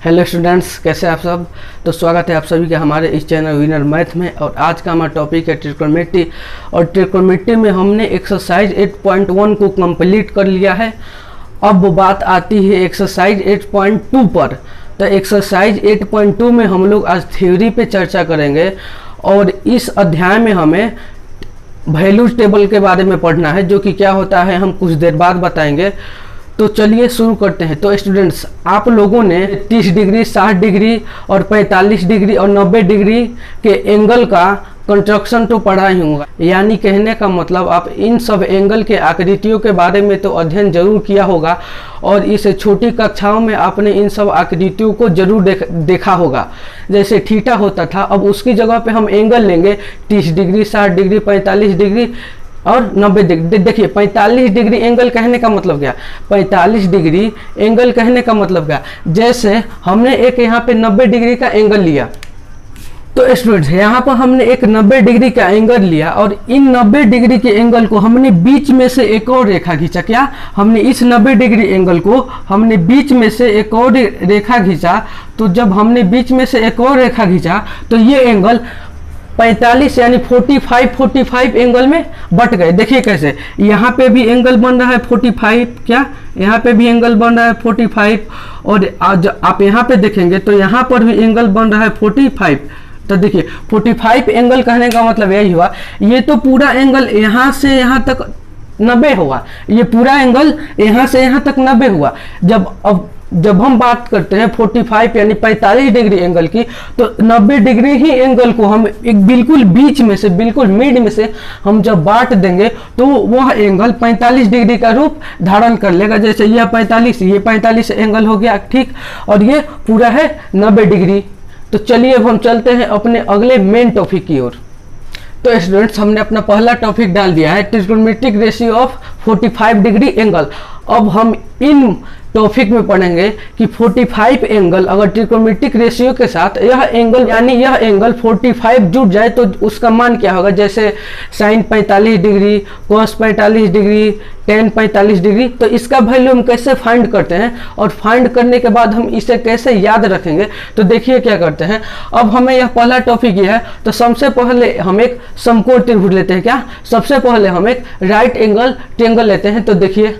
Hello students, कैसे आप सब। तो स्वागत है आप सभी का हमारे इस चैनल विनर मैथ में। और आज का हमारा टॉपिक है ट्रिग्नोमेट्री। और ट्रिग्नोमेट्री में हमने एक्सरसाइज 8.1 को कंप्लीट कर लिया है। अब बात आती है एक्सरसाइज 8.2 पर। तो एक्सरसाइज 8.2 में हम लोग आज थ्योरी पे चर्चा करेंगे और इस अध्याय में हमें वैल्यूज टेबल के बारे में पढ़ना है, जो कि क्या होता है हम कुछ देर बाद बताएंगे। तो चलिए शुरू करते हैं। तो स्टूडेंट्स, आप लोगों ने 30 डिग्री, 60 डिग्री और 45 डिग्री और 90 डिग्री के एंगल का कंस्ट्रक्शन तो पढ़ा ही होगा। यानी कहने का मतलब आप इन सब एंगल के आकृतियों के बारे में तो अध्ययन जरूर किया होगा और इस छोटी कक्षाओं में आपने इन सब आकृतियों को जरूर देखा होगा। जैसे थीटा होता था, अब उसकी जगह पे हम एंगल लेंगे 30 डिग्री, 60 डिग्री, 45 डिग्री और 90 डिग्री। देखिए 45 डिग्री एंगल कहने का मतलब क्या, 45 डिग्री एंगल कहने का मतलब क्या। जैसे हमने एक यहाँ पे 90 डिग्री का एंगल लिया, तो स्टूडेंट्स यहाँ पर हमने एक 90 डिग्री का एंगल लिया और इन 90 डिग्री के एंगल को हमने बीच में से एक और रेखा खींचा। क्या हमने इस 90 डिग्री एंगल को हमने बीच में से एक और रेखा खींचा। तो जब हमने बीच में से एक और रेखा खींचा तो ये एंगल 45 यानी 45 एंगल में बट गए। देखिए कैसे, यहाँ पे भी एंगल बन रहा है 45, क्या यहाँ पे भी एंगल बन रहा है 45 और आज आप यहाँ पे देखेंगे तो यहाँ पर भी एंगल बन रहा है 45। तो देखिए 45 एंगल कहने का मतलब यही हुआ, ये तो पूरा एंगल यहाँ से यहाँ तक 90 हुआ, ये पूरा एंगल यहाँ से यहाँ तक 90 हुआ। जब हम बात करते हैं 45 यानी 45 डिग्री एंगल की, तो 90 डिग्री ही एंगल को हम एक बिल्कुल बीच में से, बिल्कुल मिड में से हम जब बांट देंगे तो वह एंगल 45 डिग्री का रूप धारण कर लेगा। जैसे यह 45, ये 45 एंगल हो गया, ठीक, और ये पूरा है 90 डिग्री। तो चलिए अब हम चलते हैं अपने अगले मेन टॉपिक की ओर। तो स्टूडेंट्स, हमने अपना पहला टॉपिक डाल दिया है trigonometric ratio of 45 degree angle. अब हम इन टॉपिक में पढ़ेंगे कि 45 एंगल अगर ट्रिग्नोमेट्रिक रेशियो के साथ यह एंगल यानी यह एंगल 45 जुड़ जाए तो उसका मान क्या होगा। जैसे sine 45 degree, cos 45 degree, tan 45 degree. तो इसका वैल्यू हम कैसे फाइंड करते हैं और फाइंड करने के बाद हम इसे कैसे याद रखेंगे। तो देखिए क्या करते हैं। अब हमें यह पहला टॉपिक ये है, तो सबसे पहले हम एक समकोण त्रिभुज लेते हैं। क्या सबसे पहले हम एक राइट एंगल ट्रायंगल लेते हैं। तो देखिए,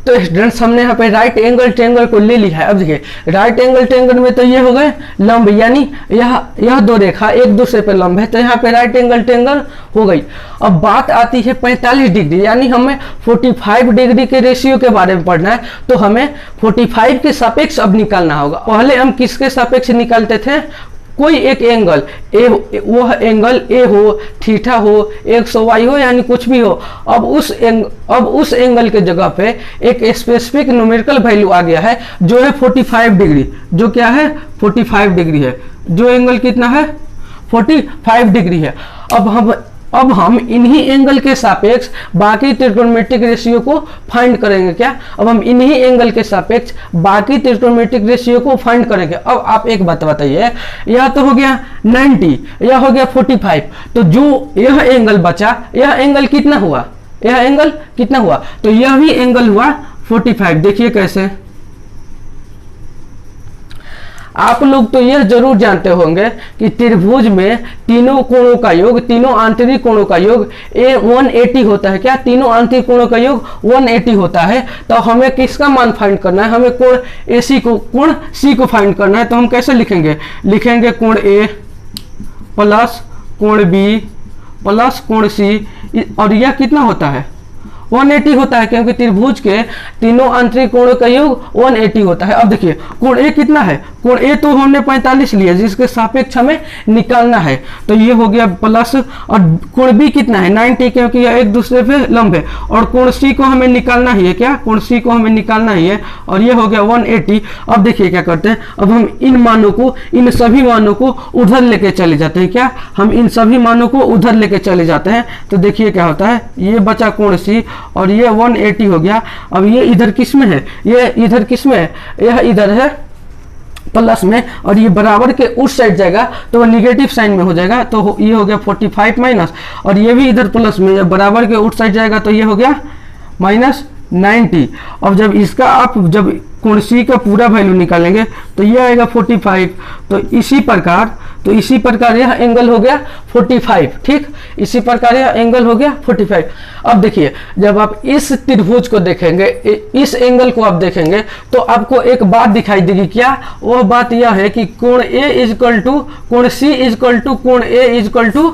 तो स्टूडेंट्स हमने यहाँ पे राइट एंगल ट्रायंगल को ले लिया है। अब देखिए राइट एंगल ट्रायंगल में तो ये हो गए लंब, यानी यह दो रेखा एक दूसरे पे लंब है, तो यहाँ पे राइट एंगल ट्रायंगल हो गई। अब बात आती है 45 डिग्री, यानी हमें 45 डिग्री के रेशियो के बारे में पढ़ना है। तो हमें 45 के सापेक्ष अब निकालना होगा। पहले हम किसके सापेक्ष निकालते थे, कोई एक एंगल ए, वह एंगल ए हो, थीटा हो, 180 हो, यानी कुछ भी हो। अब उस एंगल के जगह पे एक स्पेसिफिक न्यूमेरिकल वैल्यू आ गया है, जो है 45 डिग्री। जो क्या है 45 डिग्री है। जो एंगल कितना है 45 डिग्री है। अब हम इन्हीं एंगल के सापेक्ष बाकी ट्रिग्नोमेट्रिक रेशियो को फाइंड करेंगे। क्या अब हम इन्हीं एंगल के सापेक्ष बाकी ट्रिग्नोमेट्रिक रेशियो को फाइंड करेंगे। अब आप एक बात बताइए, यह तो हो गया 90, यह हो गया 45, तो जो यह एंगल बचा, यह एंगल कितना हुआ, यह एंगल कितना हुआ, तो यह भी एंगल हुआ 45। देखिए कैसे, आप लोग तो यह जरूर जानते होंगे कि त्रिभुज में तीनों कोणों का योग, तीनों आंतरिक कोणों का योग 180 होता है। क्या तीनों आंतरिक कोणों का योग 180 होता है। तो हमें किसका मान फाइंड करना है, हमें कोण AC को, कोण C को फाइंड करना है। तो हम कैसे लिखेंगे, लिखेंगे कोण A प्लस कोण B प्लस कोण C, और यह कितना होता है 180 होता है, क्योंकि त्रिभुज के तीनों आंतरिक कोणों का योग 180 होता है। अब देखिए कोण A कितना है, कोण A तो हमने 45 लिया, जिसके सापेक्ष हमें निकालना है। तो ये हो गया प्लस, और कोण B कितना है 90, क्योंकि यह एक दूसरे पे लंब है। और कोण C को हमें निकालना ही है। क्या कोण C को हमें निकालना ही है, और ये हो गया 180। अब देखिए क्या करते हैं, अब हम इन मानों को, इन सभी मानों को उधर लेके चले जाते हैं। क्या हम इन सभी मानों को उधर लेके चले जाते हैं। तो देखिए क्या होता है, ये बचा कोण C और ये 180 हो गया। अब ये इधर किस में है, ये इधर किस में है, यह इधर है प्लस में, और ये बराबर के उस साइड जाएगा तो वो निगेटिव साइन में हो जाएगा। तो ये हो गया 45 माइनस, और ये भी इधर प्लस में, बराबर के उस साइड जाएगा तो ये हो गया 90। अब जब इसका आप जब कोण सी का पूरा वैल्यू निकालेंगे तो ये आएगा 45। तो इसी प्रकार यह एंगल हो गया 45, ठीक। इसी प्रकार यह एंगल हो गया 45। अब देखिए जब आप इस त्रिभुज को देखेंगे, इस एंगल को आप देखेंगे तो आपको एक बात दिखाई देगी। क्या? वह बात यह है कि कोण ए इजकल टू कोण सी इजकल टू कोण ए इजकल टू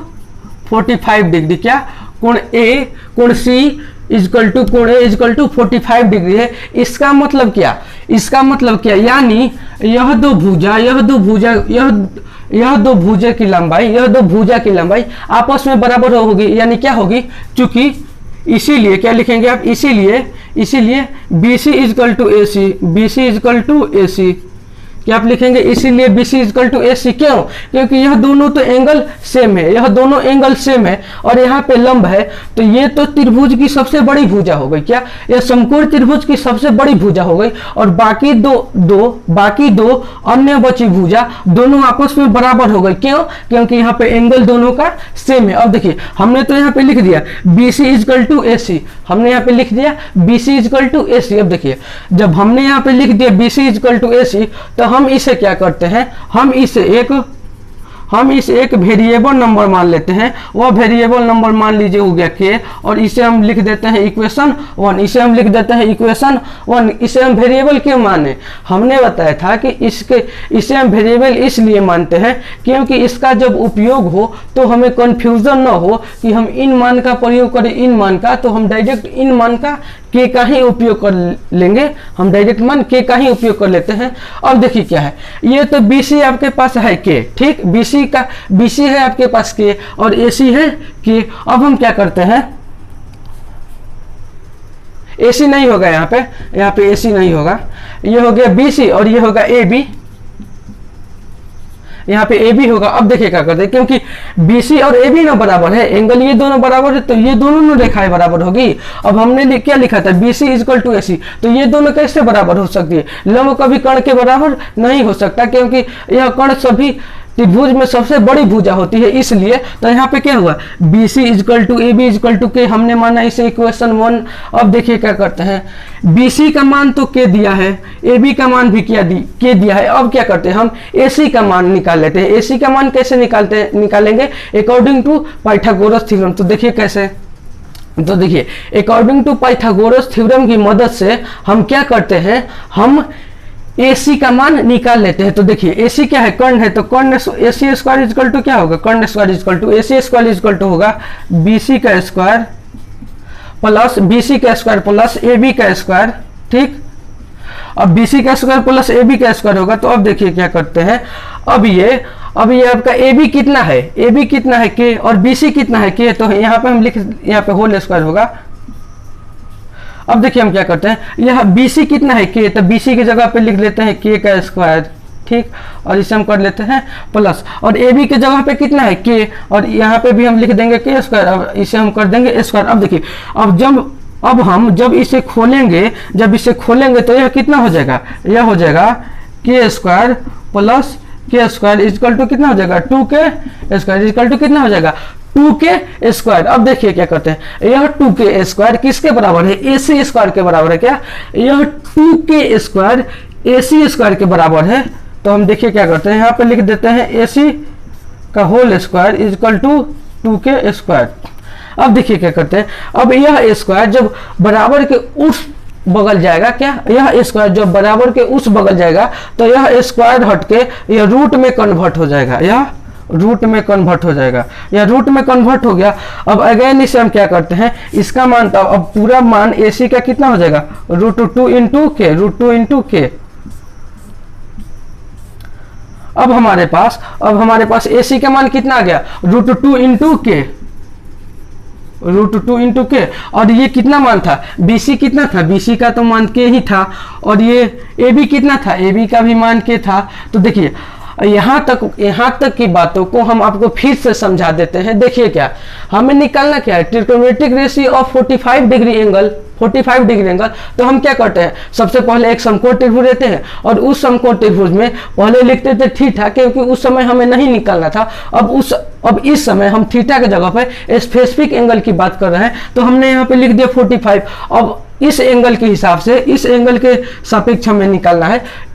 45 डिग्री। क्या? कोण सी इजकल टू कोण ए इजकल टू 45 डिग्री है। इसका मतलब क्या? यानी यह दो भुजा की लंबाई आपस में बराबर होगी। यानी क्या होगी? चूंकि इसीलिए क्या लिखेंगे आप? इसीलिए BC इजकल टू AC क्या आप लिखेंगे? इसीलिए BC इजकल टू AC। क्यों? क्योंकि यह दोनों तो एंगल सेम है, और यहाँ पे लंब है, तो ये तो त्रिभुज की सबसे बड़ी भुजा हो गई। क्या? यह समकोण त्रिभुज की सबसे बड़ी भुजा हो गई, और बाकी दो अन्य बची भुजा दोनों आपस में बराबर हो गई। क्यों? क्योंकि यहाँ पे एंगल दोनों का सेम है। अब देखिए हमने तो यहाँ पे लिख दिया BC इजकल टू AC, अब देखिए जब हमने यहाँ पे लिख दिया BC इजकल टू AC, तो हम इसे क्या करते हैं? हम इसे एक वेरिएबल नंबर मान लेते हैं। वह वेरिएबल नंबर मान लीजिए हो गया k, और इसे हम लिख देते हैं इक्वेशन 1। इसे हम वेरिएबल क्यों माने? हमने बताया था कि इसे हम वेरिएबल इसलिए मानते हैं क्योंकि इसका जब उपयोग हो तो हमें कंफ्यूजन न हो कि हम इन मान का प्रयोग करें इन मान का, तो हम डायरेक्ट इन मान का k का ही उपयोग कर लेंगे। हम डायरेक्ट मान k का ही उपयोग कर लेते हैं। अब देखिए क्या है, ये तो BC आपके पास है k, ठीक। BC है आपके पास k और AC है k। अब हम क्या करते हैं? AC नहीं होगा यहाँ पे AC नहीं होगा। ये हो गया BC और ये होगा AB, यहाँ पे AB होगा। अब देखिए क्या करते हैं, क्योंकि BC और AB ना बराबर है, एंगल ये दोनों बराबर है, तो ये दोनों रेखाएं बराबर होगी। अब हमने क्या लिखा था? BC इजकल टू AC, तो ये दोनों कैसे बराबर हो सकती है? लंब कभी कर्ण के बराबर नहीं हो सकता, क्योंकि यह कर्ण सभी त्रिभुज में सबसे बड़ी भुजा होती है, इसलिए। तो यहाँ पे क्या हुआ? BC is equal to AB is equal to k, हमने माना इसे इक्वेशन 1। अब देखिए क्या करते हैं, BC का मान तो k दिया है, AB का मान भी k दिया है। अब क्या करते हैं? हम AC का मान निकाल लेते हैं। AC का मान कैसे निकालेंगे? According to Pythagoras theorem. तो देखिए कैसे, तो देखिए अकॉर्डिंग टू पाइथागोरस थ्योरम की मदद से हम क्या करते हैं? हम AC का मान निकाल लेते हैं। तो देखिए AC क्या है? कर्ण है, तो कर्ण AC स्क्वायर इजकल टू क्या होगा? कर्ण square is equal to AC square is equal to होगा BC का स्क्वायर प्लस AB का स्क्वायर, ठीक। अब BC का स्क्वायर प्लस AB का स्क्वायर होगा। तो अब देखिए क्या करते हैं, अब ये आपका AB कितना है? AB कितना है? k, और BC कितना है? k। तो यहाँ पे हम यहाँ पे होल स्क्वायर होगा। अब देखिए हम क्या करते हैं, यह BC कितना है? k, तो BC की जगह पे लिख लेते हैं k का स्क्वायर, ठीक। और इसे हम कर लेते हैं प्लस, और AB की जगह पे कितना है? k, और यहाँ पे भी हम लिख देंगे k स्क्वायर। अब इसे हम कर देंगे स्क्वायर। अब देखिए अब हम जब इसे खोलेंगे तो यह कितना हो जाएगा? यह हो जाएगा k square plus k square is equal to कितना हो जाएगा? 2k स्क्वायर इजकल टू कितना हो जाएगा? 2k square. अब देखिए क्या करते हैं, यह 2k स्क्वायर किसके बराबर है? AC स्क्वायर के बराबर है। क्या? यह 2k स्क्वायर AC स्क्वायर के बराबर है। तो हम देखिए क्या करते हैं, यहाँ पे लिख देते हैं AC का whole square is equal to 2k square. अब देखिए क्या करते हैं, अब यह स्क्वायर जब बराबर के उस बगल जाएगा, क्या? यह स्क्वायर जब बराबर के उस बगल जाएगा तो यह स्क्वायर हट के यह रूट में कन्वर्ट हो जाएगा। यह रूट में कन्वर्ट हो गया। अब अगेन इसे हम क्या करते हैं, इसका मान तो अब पूरा मान AC का कितना हो जाएगा? √2 इंटू k। अब हमारे पास AC का मान कितना आ गया? √2 इंटू k। और ये कितना मान था? BC कितना था? BC का तो मान k ही था। और ये AB कितना था? AB का भी मान k था। तो देखिए यहाँ तक की बातों को हम आपको फिर से समझा देते हैं। देखिए क्या हमें निकालना क्या है? Trigonometric ratio of 45 degree angle. तो हम क्या करते हैं, सबसे पहले एक समकोण त्रिभुज लेते हैं और उस समकोण त्रिभुज में पहले लिखते थे थीटा, क्योंकि उस समय हमें नहीं निकालना था। अब इस समय हम थीटा की जगह पर स्पेसिफिक एंगल की बात कर रहे हैं, तो हमने यहाँ पे लिख दिया 45। अब इस एंगल के हिसाब से, इस एंगल के सापेक्ष हमें निकालना है।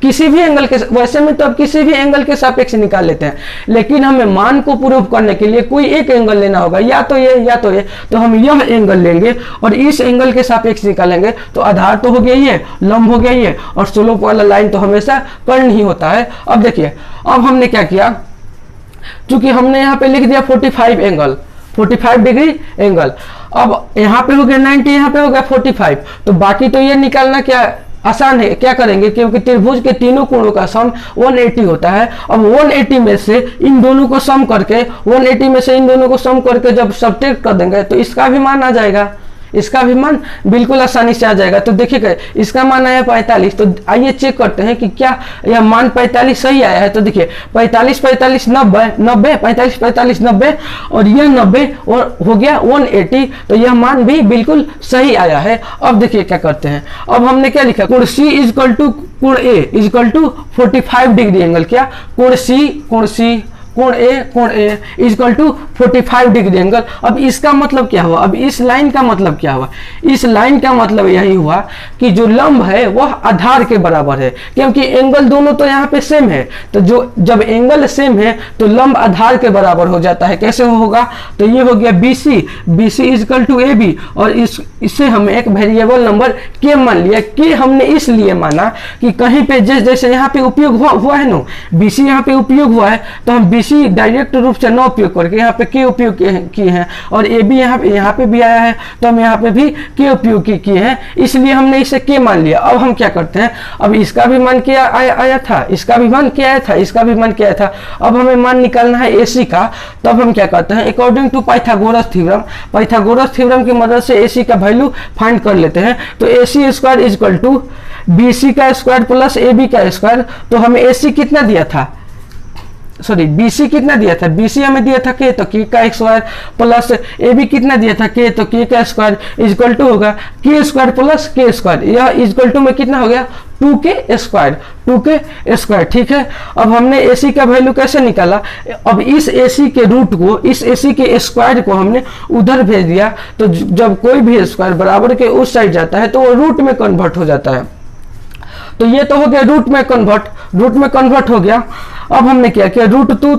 किसी भी एंगल के, वैसे में तो अब किसी भी एंगल के सापेक्ष निकाल लेते हैं, लेकिन हमें मान को प्रूव करने के लिए कोई एक एंगल लेना होगा, या तो ये या तो ये। तो हम यह एंगल लेंगे और इस एंगल के सापेक्ष निकालेंगे। तो आधार तो हो गया ये, लंब हो गया ये, और स्लोप वाला लाइन तो हमेशा कर्ण ही होता है। अब देखिए, अब हमने क्या किया, चूंकि हमने यहाँ पे लिख दिया 45 एंगल, 45 डिग्री एंगल। अब यहाँ पे हो गया 90, यहाँ पे हो गया 45। तो बाकी तो ये निकालना क्या आसान है। क्या करेंगे, क्योंकि त्रिभुज के तीनों कोणों का सम 180 होता है। अब 180 में से इन दोनों को सम करके, 180 में से इन दोनों को सम करके जब सब्ट्रैक्ट कर देंगे तो इसका भी मान आ जाएगा, इसका भी मान बिल्कुल आसानी से आ जाएगा। तो देखिएगा, इसका मान आया 45। तो आइए चेक करते हैं कि क्या यह मान 45 सही आया है। तो देखिए 45 45 90 90, 45 45 90 और यह 90 और हो गया 180। तो यह मान भी बिल्कुल सही आया है। अब देखिए क्या करते हैं, अब हमने क्या लिखा, कोण C इजकल टू कोण A is equal to 45 degree angle. क्या, कोण A is equal to 45 degree angle. अब इसका मतलब क्या हुआ, अब इस लाइन का मतलब क्या हुआ, इस लाइन का मतलब यही हुआ कि जो लंब है वह आधार के बराबर है, क्योंकि एंगल दोनों तो यहाँ पे सेम है। तो जो जब एंगल सेम है तो लंब आधार के बराबर हो जाता है। कैसे होगा, तो ये हो गया BC इजकल टू AB, और इससे हमें एक वेरिएबल नंबर K मान लिया। K हमने इसलिए माना कि कहीं पे जैसे यहाँ पे उपयोग हुआ है ना, BC यहाँ पे उपयोग हुआ है, तो हम BC डायरेक्ट रूप से न उपयोग करके यहाँ पे K उपयोग किए हैं, और AB यहाँ पे भी आया है तो हम यहाँ पे भी K उपयोग किए हैं, इसलिए हमने इसे K मान लिया। अब हम क्या करते हैं, अब इसका भी मान क्या आया था, इसका भी मान क्या आया था, इसका भी मान क्या आया था। अब हमें मान निकालना है AC का। तब हम क्या करते हैं, अकॉर्डिंग टू पाइथागोरस थ्योरम की मदद से AC का वैल्यू फाइंड कर लेते हैं। तो AC square is equal to BC का स्क्वायर प्लस AB का स्क्वायर। तो हमें AC कितना दिया था, सॉरी BC कितना दिया था, BC हमें दिया था K, तो K का स्क्वायर प्लस AB कितना दिया था K, तो K का स्क्वायर इजकल टू होगा K square plus K square. यह इजकल टू में कितना हो गया 2K स्क्वायर। ठीक है। अब हमने AC का वैल्यू कैसे निकाला, अब इस AC के रूट को, इस AC के स्क्वायर को हमने उधर भेज दिया। तो जब कोई भी स्क्वायर बराबर के उस साइड जाता है तो वो रूट में कन्वर्ट हो जाता है। तो ये तो हो गया रूट में कन्वर्ट हो गया। अब हमने क्या किया, रूट 2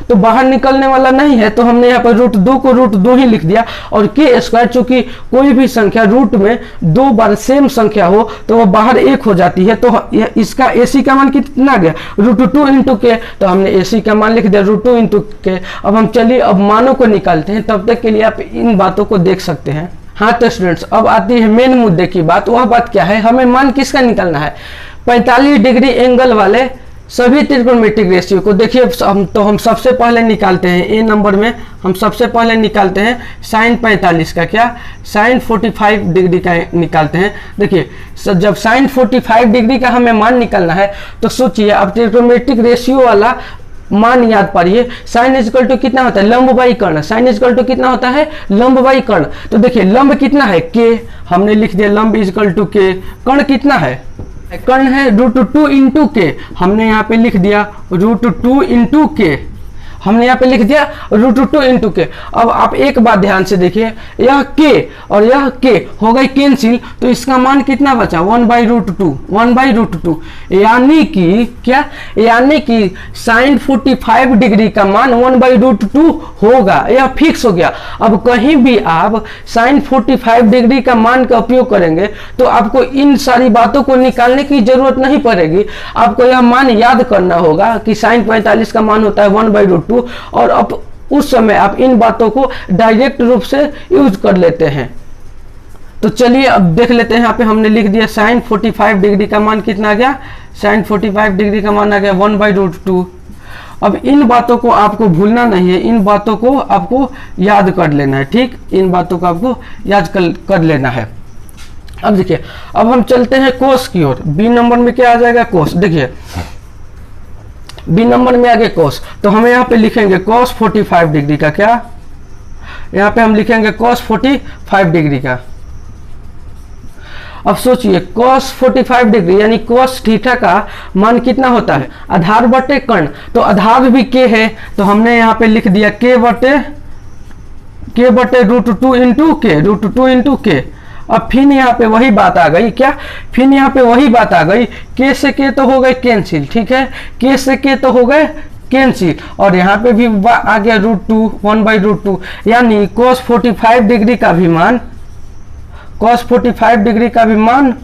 तो बाहर निकलने वाला नहीं है, तो हमने यहाँ पर रूट 2 को रूट 2 ही लिख दिया। और के स्क्वायर, चूंकि कोई भी संख्या रूट में 2 बार सेम संख्या हो तो वो बाहर 1 हो जाती है। तो इसका AC का मान कितना गया, रूट 2 इंटू के। तो हमने AC का मान लिख दिया रूट 2 इंटू के। अब हम चलिए अब मानों को निकालते हैं, तब तक के लिए आप इन बातों को देख सकते हैं। हाँ तो स्टूडेंट्स, अब आती है मेन मुद्दे की बात। वह बात क्या है, हमें मान किसका निकालना है, 45 डिग्री एंगल वाले सभी त्रिकोणमितिक रेशियो को। देखिए हम सबसे पहले निकालते हैं, ए नंबर में हम सबसे पहले निकालते हैं साइन 45 का, क्या साइन 45 डिग्री का निकालते हैं। देखिए जब साइन 45 डिग्री का हमें मान निकालना है तो सोचिए, अब त्रिकोणमितिक रेशियो वाला मान याद पाइए, साइन इजकल टू कितना होता है, लंब बाई कर्ण। साइन इजकल टू कितना होता है, लंब बाई कर्ण। तो देखिए लंब कितना है K, हमने लिख दिया लंब इजकल टू K। कर्ण कितना है, कर्ण है रूट 2 इंटू के, हमने यहाँ पे लिख दिया रूट 2 इंटू के, हमने यहाँ पे लिख दिया रूट 2 इंटू के। अब आप एक बात ध्यान से देखिए, यह K और यह K हो गई कैंसिल, तो इसका मान कितना बचा 1/√2, यानी कि क्या, यानी कि साइन 45 डिग्री का मान 1/√2 होगा, यह फिक्स हो गया। अब कहीं भी आप साइन 45 डिग्री का मान का उपयोग करेंगे तो आपको इन सारी बातों को निकालने की जरूरत नहीं पड़ेगी। आपको यह मान याद करना होगा कि साइन 45 का मान होता है 1/√2, और अब उस समय आप इन बातों को डायरेक्ट रूप से यूज कर लेते हैं। तो चलिए अब देख लेते हैं, यहाँ पे हमने लिख दिया साइन 45 डिग्री का मान कितना आ गया, साइन 45 डिग्री का मान आ गया 1/√2। अब इन बातों को आपको भूलना नहीं है, इन बातों को आपको याद कर लेना है, ठीक, इन बातों को आपको याद कर लेना है। अब देखिए, अब हम चलते हैं कोस की ओर। बी नंबर में क्या आ जाएगा, कोस। देखिए बी नंबर में आगे कोस, तो हमें यहाँ पे लिखेंगे cos 45 डिग्री का, क्या यहाँ पे हम लिखेंगे cos 45 डिग्री का। अब सोचिए cos 45 डिग्री यानी cos थीटा का मान कितना होता है, आधार बटे कर्ण। तो आधार भी K है, तो हमने यहाँ पे लिख दिया K बटे √2 इंटू के, √2 इंटू के। अब फिर यहाँ पे वही बात आ गई, क्या फिर यहाँ पे वही बात आ गई, के से के तो हो गए कैंसिल, ठीक है, के से के तो हो गए कैंसिल, और यहाँ पे भी आ गया √2 1/√2, यानी cos 45 डिग्री का भी मान, cos 45 डिग्री का भी मान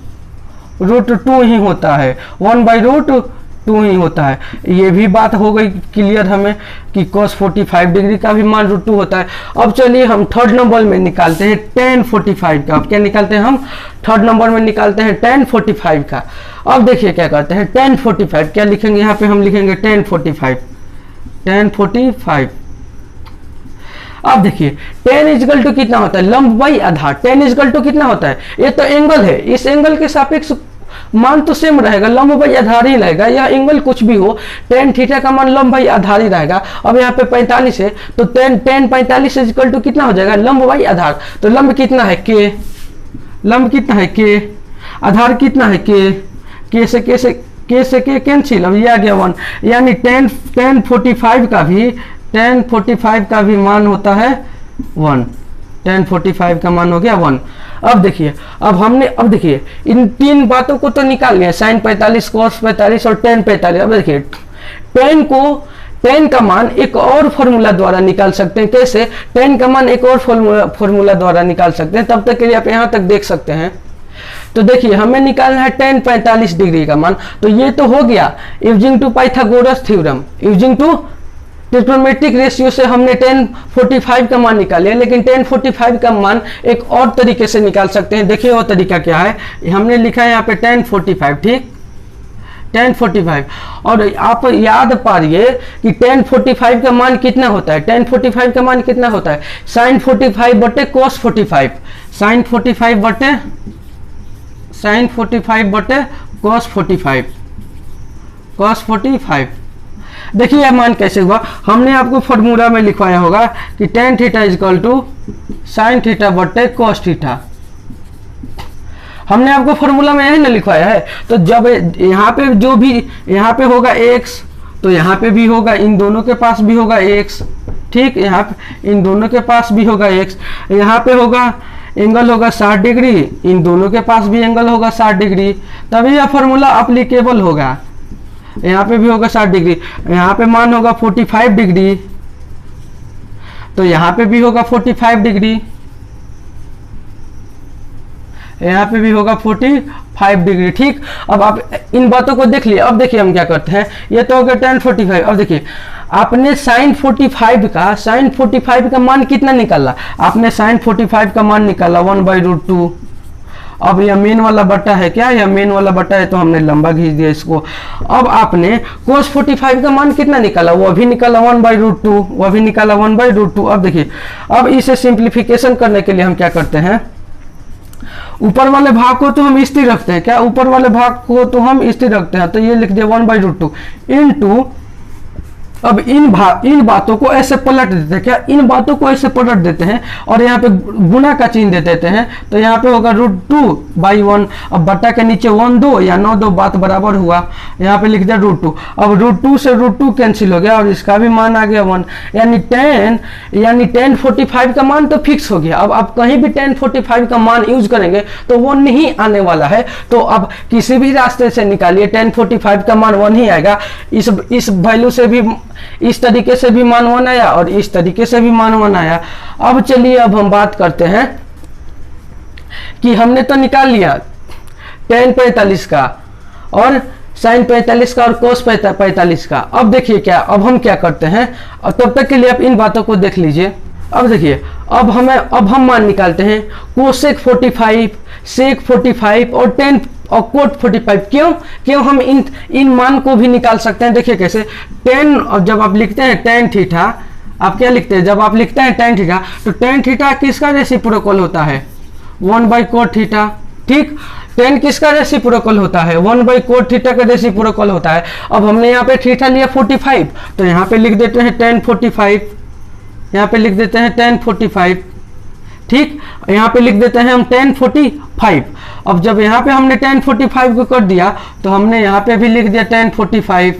√2 ही होता है, 1/√2 ही होता है। ये भी बात हो गई क्लियर हमें कि cos 45 डिग्री का भी मान √2 होता है। अब चलिए हम थर्ड नंबर में निकालते हैं tan 45 का। अब क्या निकालते हैं हम? थर्ड नंबर में निकालते हैं tan 45 का। अब देखिए क्या करते हैं, tan 45 क्या लिखेंगे यहाँ पे, हम लिखेंगे tan 45। अब देखिए tan इजकल टू कितना होता है, लंब बाई आधार। tan इजकल टू कितना होता है, ये तो एंगल है, इस एंगल के सापेक्ष मान तो सेम रहेगा, लंब बाई आधार ही रहेगा, या एंगल कुछ भी हो, tan थीटा का मान लंब बाई आधार ही रहेगा। अब यहाँ पे 45 है तो tan 45 इजकल टू कितना हो जाएगा, लंब बाई आधार। तो लंब कितना है k, लंब कितना है k, आधार कितना है k से k कैंसिल, अब ये आ गया 1, यानी tan 45 का भी मान होता है 1, tan 45 का मान हो गया 1। अब देखिए अब देखिए इन तीन बातों को तो निकाल लिया, sin 45 cos 45 और tan 45। अब देखिए tan का मान एक और फॉर्मूला द्वारा निकाल सकते हैं। कैसे? tan का मान एक और फॉर्मूला द्वारा निकाल सकते हैं। तब तक के लिए आप यहाँ तक देख सकते हैं। तो देखिए हमें निकालना है tan 45 डिग्री का मान, तो ये तो हो गया using to Pythagoras theorem, using to trigonometric ratio से हमने tan 45 का मान निकाल लिया। लेकिन tan 45 का मान एक और तरीके से निकाल सकते हैं। देखिए वो तरीका क्या है, हमने लिखा है यहाँ पे tan 45, ठीक, tan 45। और आप याद पाइए कि tan 45 का मान कितना होता है, tan 45 का मान कितना होता है, sin 45 बटे cos 45, sin 45 बटे cos 45। देखिए यह मान कैसे हुआ, हमने आपको फॉर्मूला में लिखवाया होगा कि tan theta is equal to sin theta बटे cos थीटा। हमने आपको फॉर्मूला में यही ना लिखवाया है। तो जब यहाँ पे जो भी यहाँ पे होगा x, तो यहाँ पे भी होगा, इन दोनों के पास भी होगा x, ठीक, यहाँ पे इन दोनों के पास भी होगा x, यहाँ पे होगा एंगल होगा 60 डिग्री, इन दोनों के पास भी एंगल होगा 60 डिग्री, तभी यह फॉर्मूला अप्लीकेबल होगा। यहाँ पे भी होगा 60 डिग्री, यहाँ पे मान होगा 45 डिग्री, तो यहाँ पे भी होगा 45 डिग्री, यहाँ पे भी होगा 45 डिग्री, ठीक। अब आप इन बातों को देख लिए। अब देखिए हम क्या करते हैं, ये तो हो गया tan 45। अब देखिए आपने sin 45 का मान कितना निकाला, आपने sin 45 का मान निकाला 1/√2। अब यह मेन वाला बट्टा है, क्या यह मेन वाला बट्टा है, तो हमने लंबा खींच दिया इसको। अब आपने cos 45 का मान कितना निकाला, वो भी निकाला 1/√2, अब देखिए अब इसे सिंप्लीफिकेशन करने के लिए हम क्या करते हैं, ऊपर वाले भाग को तो हम स्थिर रखते हैं, क्या ऊपर वाले भाग को तो हम स्थिर रखते हैं, तो ये लिख दिया 1/√2 इनटू। अब इन बातों को ऐसे पलट देते हैं, क्या इन बातों को ऐसे पलट देते हैं और यहाँ पे गुना का चिन्ह दे देते हैं, तो यहाँ पे होगा √2/1। अब बट्टा के नीचे 1 2 या 9 2 बात बराबर हुआ, यहाँ पे लिख दिया √2। अब √2 से √2 कैंसिल हो गया और इसका भी मान आ गया 1, यानी tan 45 का मान तो फिक्स हो गया। अब आप कहीं भी tan 45 का मान यूज करेंगे तो 1 नहीं आने वाला है, तो अब किसी भी रास्ते से निकालिए tan 45 का मान 1 ही आएगा। इस वैल्यू से भी, इस तरीके से भी मान 1 आया और इस तरीके से भी मान 1 आया। अब चलिए अब हम बात करते हैं कि हमने तो निकाल लिया tan 45 का और sin 45 का और cos 45 का। अब देखिए क्या, अब हम क्या करते हैं, और तब तक के लिए आप इन बातों को देख लीजिए। अब देखिए अब हम मान निकालते हैं cosec 45, sec 45 और tan और cot 45। क्यों हम इन मान को भी निकाल सकते हैं। देखिए कैसे, tan, और जब आप लिखते हैं tan थीटा, आप क्या लिखते हैं, जब आप लिखते हैं tan थीटा, तो tan थीटा किसका रेसिप्रोकल होता है, 1/cot थीटा, ठीक। tan किसका रेसिप्रोकल होता है, 1/cot थीटा का रेसिप्रोकल होता है। अब हमने यहाँ पे थीटा लिया 45, तो यहाँ पे लिख देते हैं tan 45, यहाँ पे लिख देते हैं tan 45, ठीक। यहाँ पे लिख देते हैं हम tan 45। अब जब यहाँ पे हमने tan 45 को कर दिया, तो हमने यहाँ पे भी लिख दिया tan 45,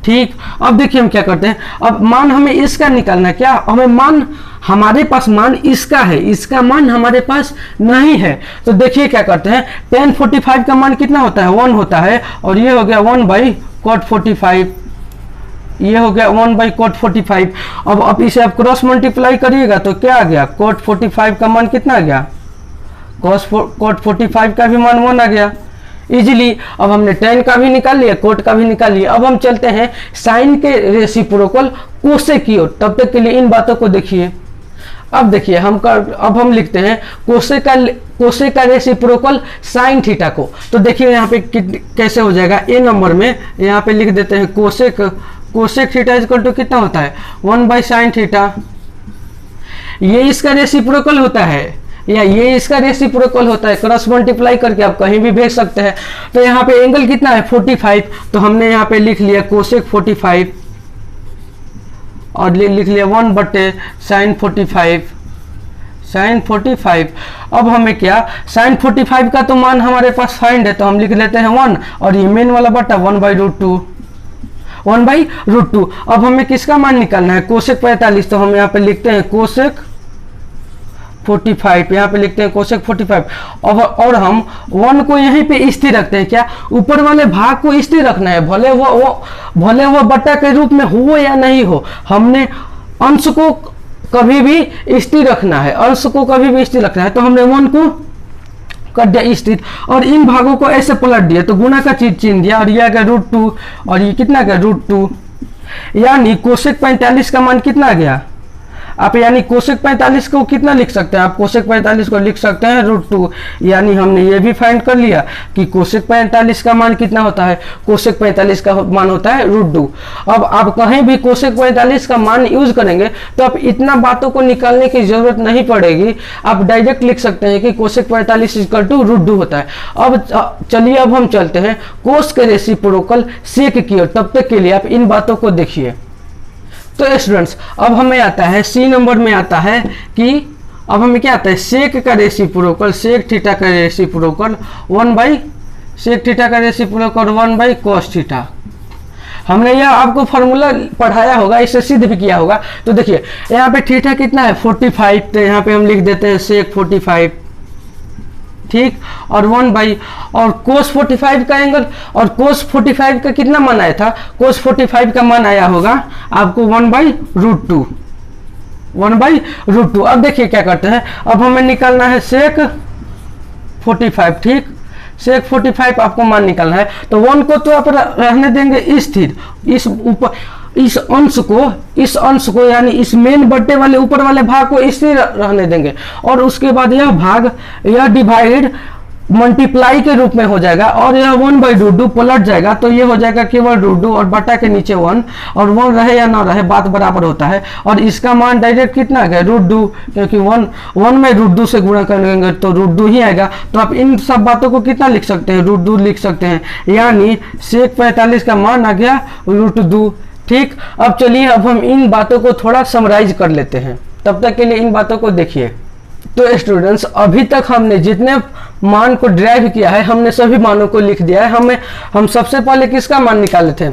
ठीक। अब देखिए हम क्या करते हैं, अब मान हमें इसका निकालना है, क्या हमें मान हमारे पास मान इसका है, इसका मान हमारे पास नहीं है। तो देखिए क्या करते हैं, tan 45 का मान कितना होता है, 1 होता है, और ये हो गया 1 बाई cot 45, ये हो गया 1 बाई cot 45। अब इसे आप क्रॉस मल्टीप्लाई करिएगा तो क्या आ गया, cot 45 का मान कितना आ गया, cot 45 का भी मान 1 आ गया इजीली। अब हमने tan का भी निकाल लिया, cot का भी निकाल लिया। अब हम चलते हैं साइन के रेसिप्रोकल कोसेक की ओर, तब तक के लिए इन बातों को देखिए। अब देखिए अब हम लिखते हैं कोसेक का रेसिप्रोकल साइन थीटा को। तो देखिए यहाँ पे कैसे हो जाएगा, ए नंबर में यहाँ पे लिख देते हैं कोसेक थीटा इक्वल टू कितना होता है, 1 बाई साइन थीटा। ये इसका रेसिप्रोकल होता है या ये इसका रेसिप्रोकल होता है, क्रॉस मल्टीप्लाई करके आप कहीं भी भेज सकते हैं। तो यहाँ पे एंगल कितना है 45, तो हमने यहाँ पे लिख लिया कोसेक 45 और लिख लिया 1 बटे साइन 45। अब हमें क्या, साइन 45 का तो मान हमारे पास फाइंड है, तो हम लिख लेते हैं 1 और ये मेन वाला बटा 1 बाई रूट टू। अब हमें किसका मान निकालना है, कोसेक 45, तो हम यहाँ पे लिखते हैं कोसेक 45, यहाँ पे लिखते हैं कोसेक 45। और हम 1 को यहीं पे स्थिर रखते हैं, क्या ऊपर वाले भाग को स्थिर रखना है, भले वो बटा के रूप में हो या नहीं हो, हमने अंश को कभी भी स्थिर रखना है, तो हमने 1 को कर दिया स्थिर और इन भागों को ऐसे पलट दिया, तो गुना का चीज चिन्ह दिया और ये आ गया √2 और ये कितना गया √2, यानी कोसेक 45 का मान कितना आ गया, आप यानी कोसेक 45 को कितना लिख सकते हैं, आप कोसेक 45 को लिख सकते हैं √2। यानी हमने ये भी फाइंड कर लिया कि कोसेक 45 का मान कितना होता है, कोसेक 45 का मान होता है √2। अब आप कहीं भी कोसेक 45 का मान यूज करेंगे तो आप इतना बातों को निकालने की जरूरत नहीं पड़ेगी, आप डायरेक्ट लिख सकते हैं कि कोसेक 45 इक्वल टू √2 होता है। अब चलिए अब हम चलते हैं कोस के रेसिप्रोकल सेक की ओर, तब तक के लिए आप इन बातों को देखिए। तो स्टूडेंट्स अब हमें आता है सी नंबर में आता है कि अब हमें क्या आता है, सेक का रेसिप्रोकल, सेक थीटा का रेसिप्रोकल 1 बाई कॉस थीटा। हमने यह आपको फॉर्मूला पढ़ाया होगा, इसे सिद्ध भी किया होगा। तो देखिए यहाँ पे थीटा कितना है 45, तो यहाँ पे हम लिख देते हैं सेक 45, ठीक, और 1 बाई और कोस 45 का एंगल, और कोस 45 का कितना मान आया था, कोस 45 का मान आया होगा आपको 1 बाई रूट टू। अब देखिए क्या करते हैं, अब हमें निकालना है सेक 45, ठीक, सेक 45 आपको मान निकालना है। तो 1 को तो आप रहने देंगे स्थिर, इस अंश को यानी इस मेन बट्टे वाले ऊपर वाले भाग को स्थिर रहने देंगे, और उसके बाद यह डिवाइड मल्टीप्लाई के रूप में हो जाएगा और यह 1 बाई √2 पलट जाएगा, तो ये हो जाएगा केवल √2 और बटा के नीचे 1, और 1 रहे या ना रहे बात बराबर होता है। और इसका मान डायरेक्ट कितना आ गया √2, क्योंकि 1 में √2 से गुणा करेंगे तो √2 ही आएगा। तो आप इन सब बातों को कितना लिख सकते हैं, √2 लिख सकते हैं, यानी सेक 45 का मान आ गया √2, ठीक। अब चलिए अब हम इन बातों को थोड़ा समराइज कर लेते हैं, तब तक के लिए इन बातों को देखिए। तो स्टूडेंट्स अभी तक हमने जितने मान को ड्राइव किया है हमने सभी मानों को लिख दिया है। हम सबसे पहले किसका मान निकाले थे,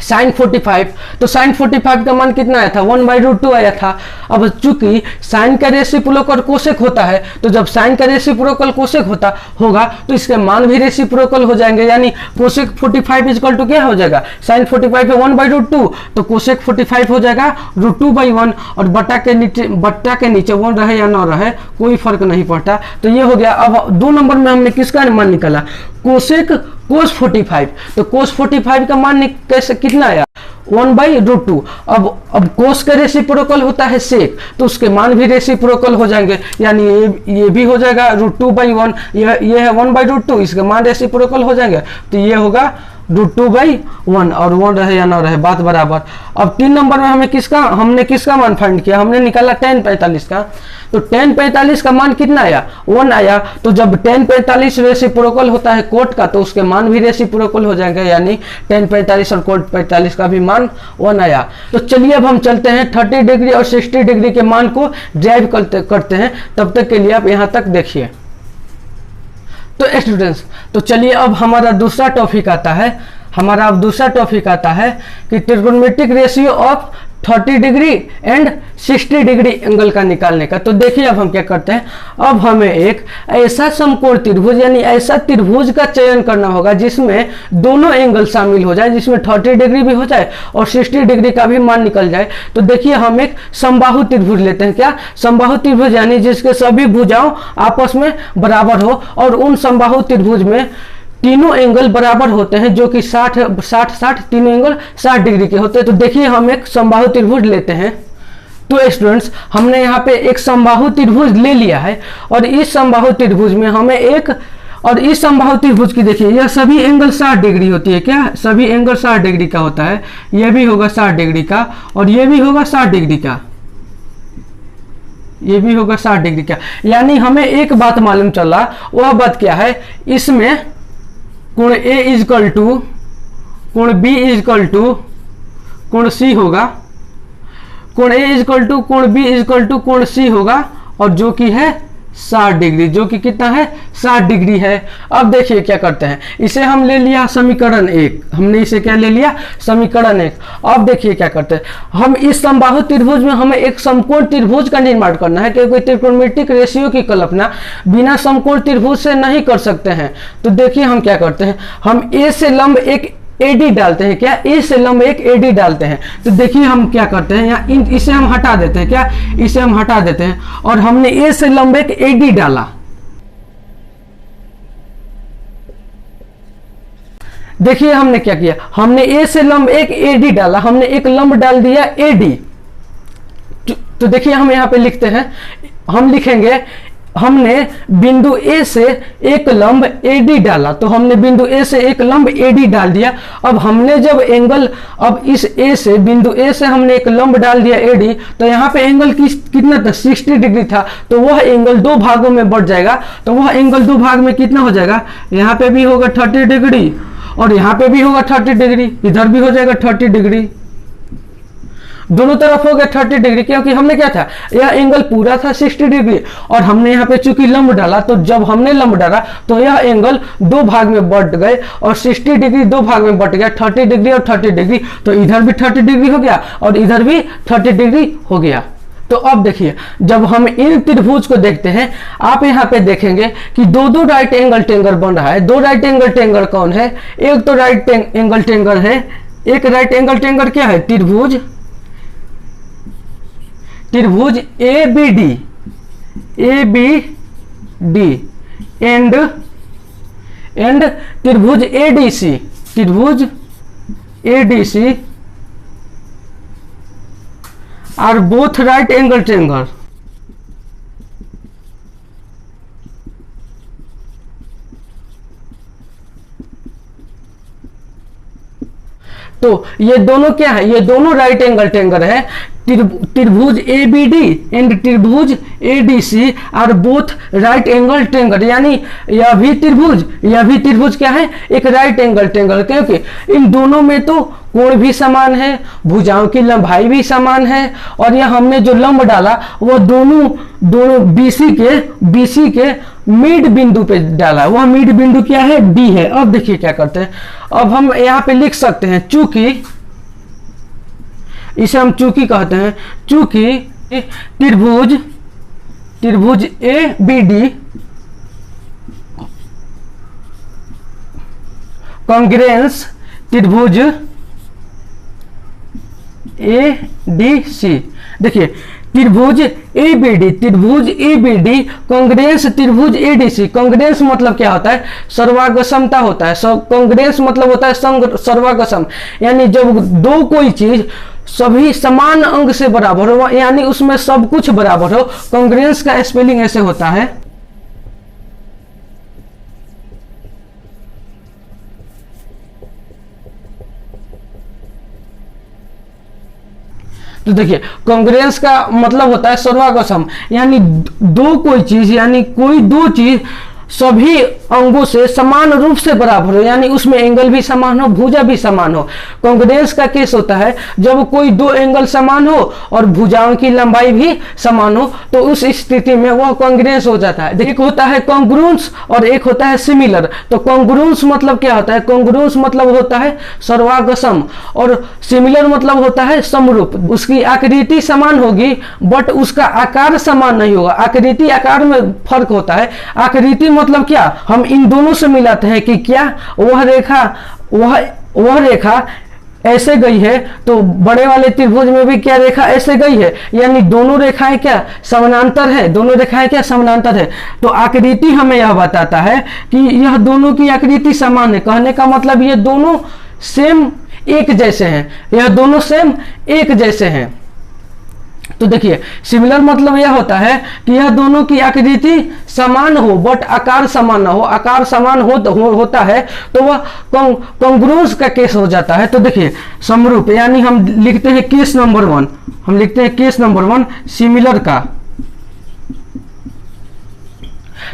साइन 45। तो साइन 45 का मान कितना आया था, 1 बाई √2 आया था। अब चूंकि साइन का रेसिप्रोकल कोसेक होता है, तो जब साइन का रेसिप्रोकल कोसेक होगा तो इसके मान भी रेसिप्रोकल हो जाएंगे, यानी कोसेक 45 इक्वल टू क्या हो जाएगा, साइन 45 है 1 बाई √2, तो कोसेक 45 हो जाएगा √2 बाई 1, और बट्टा के नीचे 1 रहे या ना रहे कोई फर्क नहीं पड़ता। तो ये हो गया। अब 2 नंबर में हमने किसका मान निकाला, कोसेक कोस 45। तो कोस 45 का मान कैसे कितना आया, 1 बाई √2। अब कोस का रेसिप्रोकल होता है सेक, तो उसके मान भी रेसिप्रोकल हो जाएंगे, यानी ये भी हो जाएगा √2 बाई 1, ये है 1 बाई √2, इसके मान रेसिप्रोकल हो जाएंगे, तो ये होगा √2 बाई 1, और 1 रहे या ना रहे बात बराबर। अब 3 नंबर में हमने किसका मान फाइंड किया, हमने निकाला tan 45 का। तो tan 45 का मान कितना आया, 1 आया। तो जब tan 45 रेसिप्रोकल होता है कोट का, तो उसके मान भी रेसिप्रोकल हो जाएंगे, यानी tan 45 और कोट 45 का भी मान 1 आया। तो चलिए अब हम चलते हैं 30 डिग्री और 60 डिग्री के मान को ड्राइव करते हैं, तब तक के लिए आप यहाँ तक देखिए। तो स्टूडेंट्स तो चलिए अब हमारा दूसरा टॉपिक आता है कि trigonometric ratio of 30 degree and 60 degree angle का निकालने का। तो देखिए अब हम क्या करते हैं, अब हमें एक ऐसा समकोण त्रिभुज यानी ऐसा त्रिभुज का चयन करना होगा जिसमें दोनों एंगल शामिल हो जाए, जिसमें 30 डिग्री भी हो जाए और 60 डिग्री का भी मान निकल जाए। तो देखिए हम एक समबाहु त्रिभुज लेते हैं। क्या समबाहु त्रिभुज यानी जिसके सभी भुजाओं आपस में बराबर हो और उन समबाहु त्रिभुज में तीनों एंगल बराबर होते हैं, जो कि 60 तीनों एंगल 60 डिग्री के होते हैं। तो देखिए हम एक समबाहु त्रिभुज लेते हैं। तो स्टूडेंट्स हमने यहाँ पे एक समबाहु त्रिभुज ले लिया है और इस समबाहु त्रिभुज में हमें एक, और इस समबाहु त्रिभुज की देखिए यह सभी एंगल 60 डिग्री होती है। क्या सभी एंगल 60 डिग्री का होता है, यह भी होगा 60 डिग्री का और यह भी होगा 60 डिग्री का, ये भी होगा 60 डिग्री का। यानी हमें एक बात मालूम चला, वह बात क्या है, इसमें कोण A इजकल टू कोण B इजकल टू कोण C होगा, कोण A इजकल टू कोण B इजकल टू कोण C होगा और जो कि है 60 डिग्री, जो कि कितना है 60 डिग्री है। अब देखिए क्या करते हैं, इसे हम ले लिया समीकरण 1, हमने इसे क्या ले लिया समीकरण 1। अब देखिए क्या करते हैं, हम इस समबाहु त्रिभुज में हमें एक समकोण त्रिभुज का निर्माण करना है, क्योंकि त्रिकोणमितिक रेशियो की कल्पना बिना समकोण त्रिभुज से नहीं कर सकते हैं। तो देखिए हम क्या करते हैं, हम ए से लंब एक AD डालते हैं। क्या ए से लंब एक AD डालते हैं। तो देखिए हम क्या करते हैं, यहाँ इसे हम हटा देते हैं। क्या इसे हम हटा देते हैं और हमने ए से लंब एक AD डाला। देखिए हमने क्या किया, हमने ए से लंब एक AD डाला, हमने एक लंब डाल दिया AD। तो देखिए हम यहाँ पे लिखते हैं, हम लिखेंगे हमने बिंदु A से एक लंब AD डाला। तो हमने बिंदु A से एक लंब AD डाल दिया। अब हमने जब एंगल, अब इस A से बिंदु A से हमने एक लंब डाल दिया AD, तो यहाँ पे एंगल कितना था 60 डिग्री था। तो वह एंगल दो भागों में बढ़ जाएगा। तो वह एंगल दो भाग में कितना हो जाएगा, यहाँ पे भी होगा 30 डिग्री और यहाँ पे भी होगा 30 डिग्री, इधर भी हो जाएगा 30 डिग्री, दोनों तरफ हो गया 30 डिग्री। क्योंकि हमने क्या था, यह एंगल पूरा था 60 डिग्री और हमने यहाँ पे चूंकि लंब डाला, तो जब हमने लंब डाला तो यह एंगल दो भाग में बढ़ गए और 60 डिग्री दो भाग में बढ़ गया, 30 डिग्री और 30 डिग्री। तो इधर भी 30 डिग्री हो गया और इधर भी 30 डिग्री हो गया। तो अब देखिए जब हम इन त्रिभुज को देखते हैं, आप यहाँ पे देखेंगे कि दो दो राइट एंगल टेंगल बन रहा है। दो राइट एंगल टेंगल कौन है, एक तो राइट एंगल टेंगल है, एक राइट एंगल टेंगल क्या है, त्रिभुज ABD एंड त्रिभुज ADC are both right angle triangle. तो ये दोनों क्या है, ये दोनों राइट एंगल ट्रायंगल है। त्रिभुज ABD एंड त्रिभुज ADC are both right angle triangle. यानी यह भी त्रिभुज क्या है, एक राइट एंगल ट्रायंगल, क्योंकि इन दोनों में तो कोण भी समान है, भुजाओं की लंबाई भी समान है और यह हमने जो लंब डाला वह दोनों BC के मिड बिंदु पे डाला। वह मिड बिंदु क्या है, D है। अब देखिए क्या करते हैं, अब हम यहाँ पे लिख सकते हैं चूंकि, इसे हम चूंकि कहते हैं, चूंकि त्रिभुज ABD कॉन्ग्रुएंस त्रिभुज ADC। देखिए त्रिभुज ABD कॉन्ग्रुएंस त्रिभुज ADC। कॉन्ग्रुएंस मतलब क्या होता है, सर्वागसमता होता है। कॉन्ग्रुएंस मतलब होता है सर्वागसम, यानी जब दो कोई चीज सभी समान अंग से बराबर हो, यानी उसमें सब कुछ बराबर हो। कॉन्ग्रुएंस का स्पेलिंग ऐसे होता है, तो देखिए कॉन्ग्रुएंस का मतलब होता है सर्वागसम, यानी दो कोई चीज, यानी कोई दो चीज सभी अंगों से समान रूप से बराबर हो, यानी उसमें एंगल भी समान हो, भुजा भी समान हो। कांग्रुएंस का केस होता है जब कोई दो एंगल समान हो और भुजाओं की लंबाई भी समान हो, तो उस स्थिति में वह कांग्रुएंस हो जाता है। एक होता है कांग्रुएंस और एक होता है सिमिलर। तो कांग्रुएंस मतलब क्या होता है? कांग्रुएंस मतलब होता है सर्वांगसम, और सिमिलर मतलब होता है समरूप। उसकी आकृति समान होगी बट उसका आकार समान नहीं होगा। आकृति आकार में फर्क होता है। आकृति मतलब क्या? हम इन दोनों से मिलाते हैं कि क्या वह रेखा ऐसे गई है, तो बड़े वाले त्रिभुज में भी क्या रेखा ऐसे गई है, यानी दोनों रेखाएं क्या समानांतर है, दोनों रेखाएं क्या समानांतर है। तो आकृति हमें यह बताता है कि यह दोनों की आकृति समान है। कहने का मतलब ये दोनों सेम एक जैसे हैं, यह दोनों सेम एक जैसे हैं। तो देखिए सिमिलर मतलब यह होता है कि यह दोनों की आकृति समान हो बट आकार समान ना हो। आकार समान होता है तो वह कांग्रुएंस का केस हो जाता है। तो देखिए समरूप, यानी हम लिखते हैं केस नंबर 1, हम लिखते हैं केस नंबर 1 सिमिलर का।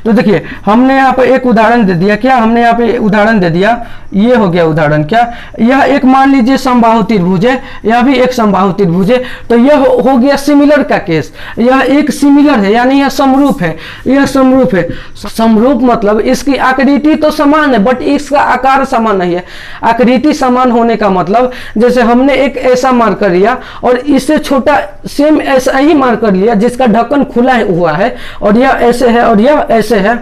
तो देखिए हमने यहाँ पे एक उदाहरण दे दिया। क्या हमने यहाँ पे उदाहरण दे दिया? ये हो गया उदाहरण। क्या? यह एक मान लीजिए समबाहु त्रिभुज है, यह भी एक समबाहु त्रिभुज है। तो यह हो गया सिमिलर का केस। यह एक सिमिलर है, यानी यह समरूप है, यह समरूप है। समरूप मतलब इसकी आकृति तो समान है बट इसका आकार समान नहीं है। आकृति समान होने का मतलब जैसे हमने एक ऐसा मार्कर लिया और इससे छोटा सेम ऐसा ही मार्कर लिया जिसका ढक्कन खुला हुआ है, और यह ऐसे है और यह ऐसे है,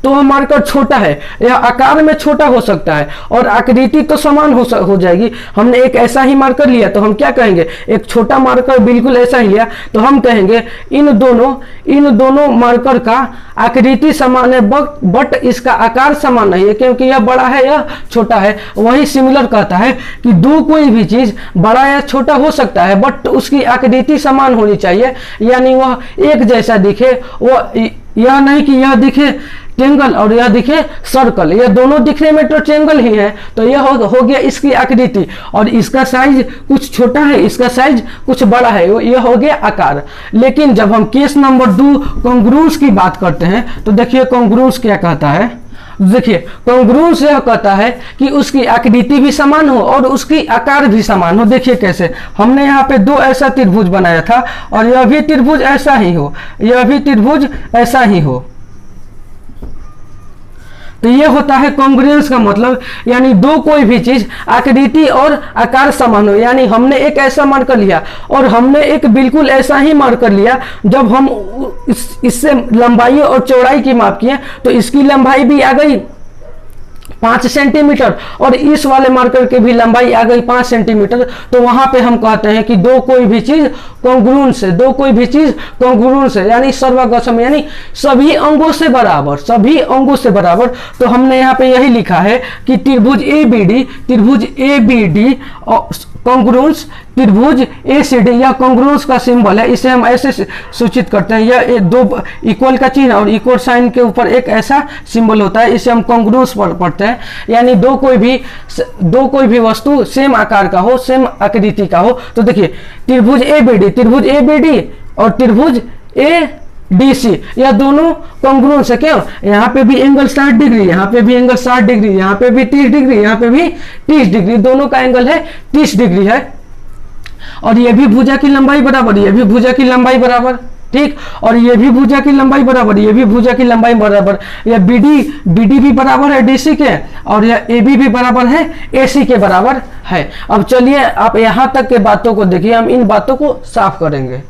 तो वह मार्कर छोटा है, यह आकार में छोटा हो सकता है और आकृति तो समान हो जाएगी। हमने एक ऐसा ही मार्कर लिया तो हम क्या कहेंगे? एक छोटा मार्कर बिल्कुल ऐसा ही लिया तो हम कहेंगे इन दोनों मार्कर का आकृति समान है बट इसका आकार समान नहीं है, क्योंकि यह बड़ा है यह छोटा है। वही सिमिलर कहता है कि दो कोई भी चीज बड़ा या छोटा हो सकता है बट उसकी आकृति समान होनी चाहिए, यानी वह एक जैसा दिखे। वह यह नहीं कि यह दिखे ट्रेंगल और यह दिखे सर्कल, यह दोनों दिखने में तो ट्रेंगल ही है। तो यह हो गया इसकी आकृति, और इसका साइज कुछ छोटा है, इसका साइज कुछ बड़ा है, यह हो गया आकार। लेकिन जब हम केस नंबर 2 कांग्रुएंस की बात करते हैं तो देखिए कांग्रुएंस क्या कहता है। देखिए कांग्रुएंस यह कहता है कि उसकी आकृति भी समान हो और उसकी आकार भी समान हो। देखिए कैसे, हमने यहाँ पे दो ऐसा त्रिभुज बनाया था और यह भी त्रिभुज ऐसा ही हो, यह भी त्रिभुज ऐसा ही हो। तो ये होता है कांग्रुएंस का मतलब, यानी दो कोई भी चीज आकृति और आकार समान हो। यानी हमने एक ऐसा मार्कर लिया और हमने एक बिल्कुल ऐसा ही मार्कर लिया। जब हम इससे लंबाई और चौड़ाई की माप किए तो इसकी लंबाई भी आ गई 5 सेंटीमीटर और इस वाले मार्कर की भी लंबाई आ गई 5 सेंटीमीटर। तो वहां पे हम कहते हैं कि दो कोई भी चीज कांग्रुएंस है, दो कोई भी चीज कांग्रुएंस है, यानी सर्वगसम, यानी सभी अंगों से बराबर, सभी अंगों से बराबर। तो हमने यहाँ पे यही लिखा है कि त्रिभुज ए बी डी कांग्रुएंस त्रिभुज ACD, यह कांग्रुएंस का सिंबल है। इसे हम ऐसे सूचित करते हैं, यह दो इक्वल का चिन्ह और इक्वल साइन के ऊपर एक ऐसा सिंबल होता है, इसे हम कांग्रुएंस पढ़ते हैं। यानी दो कोई भी वस्तु सेम आकार का हो, सेम आकृति का हो। तो देखिए त्रिभुज ABD और त्रिभुज ADC, यह दोनों कांग्रुएंस है। क्यों? यहाँ पे भी एंगल 60 डिग्री, यहाँ पे भी एंगल 60 डिग्री, यहाँ पे भी 30 डिग्री, यहाँ पे भी 30 डिग्री, दोनों का एंगल है 30 डिग्री है। और ये भी भुजा की लंबाई बराबर, ये भी भुजा की लंबाई बराबर, ठीक। और ये भी भुजा की लंबाई बराबर, ये भी भुजा की लंबाई बराबर। यह BD भी बराबर है DC के, और यह AB भी बराबर है AC के बराबर है। अब चलिए आप यहाँ तक के बातों को देखिए, हम इन बातों को साफ करेंगे।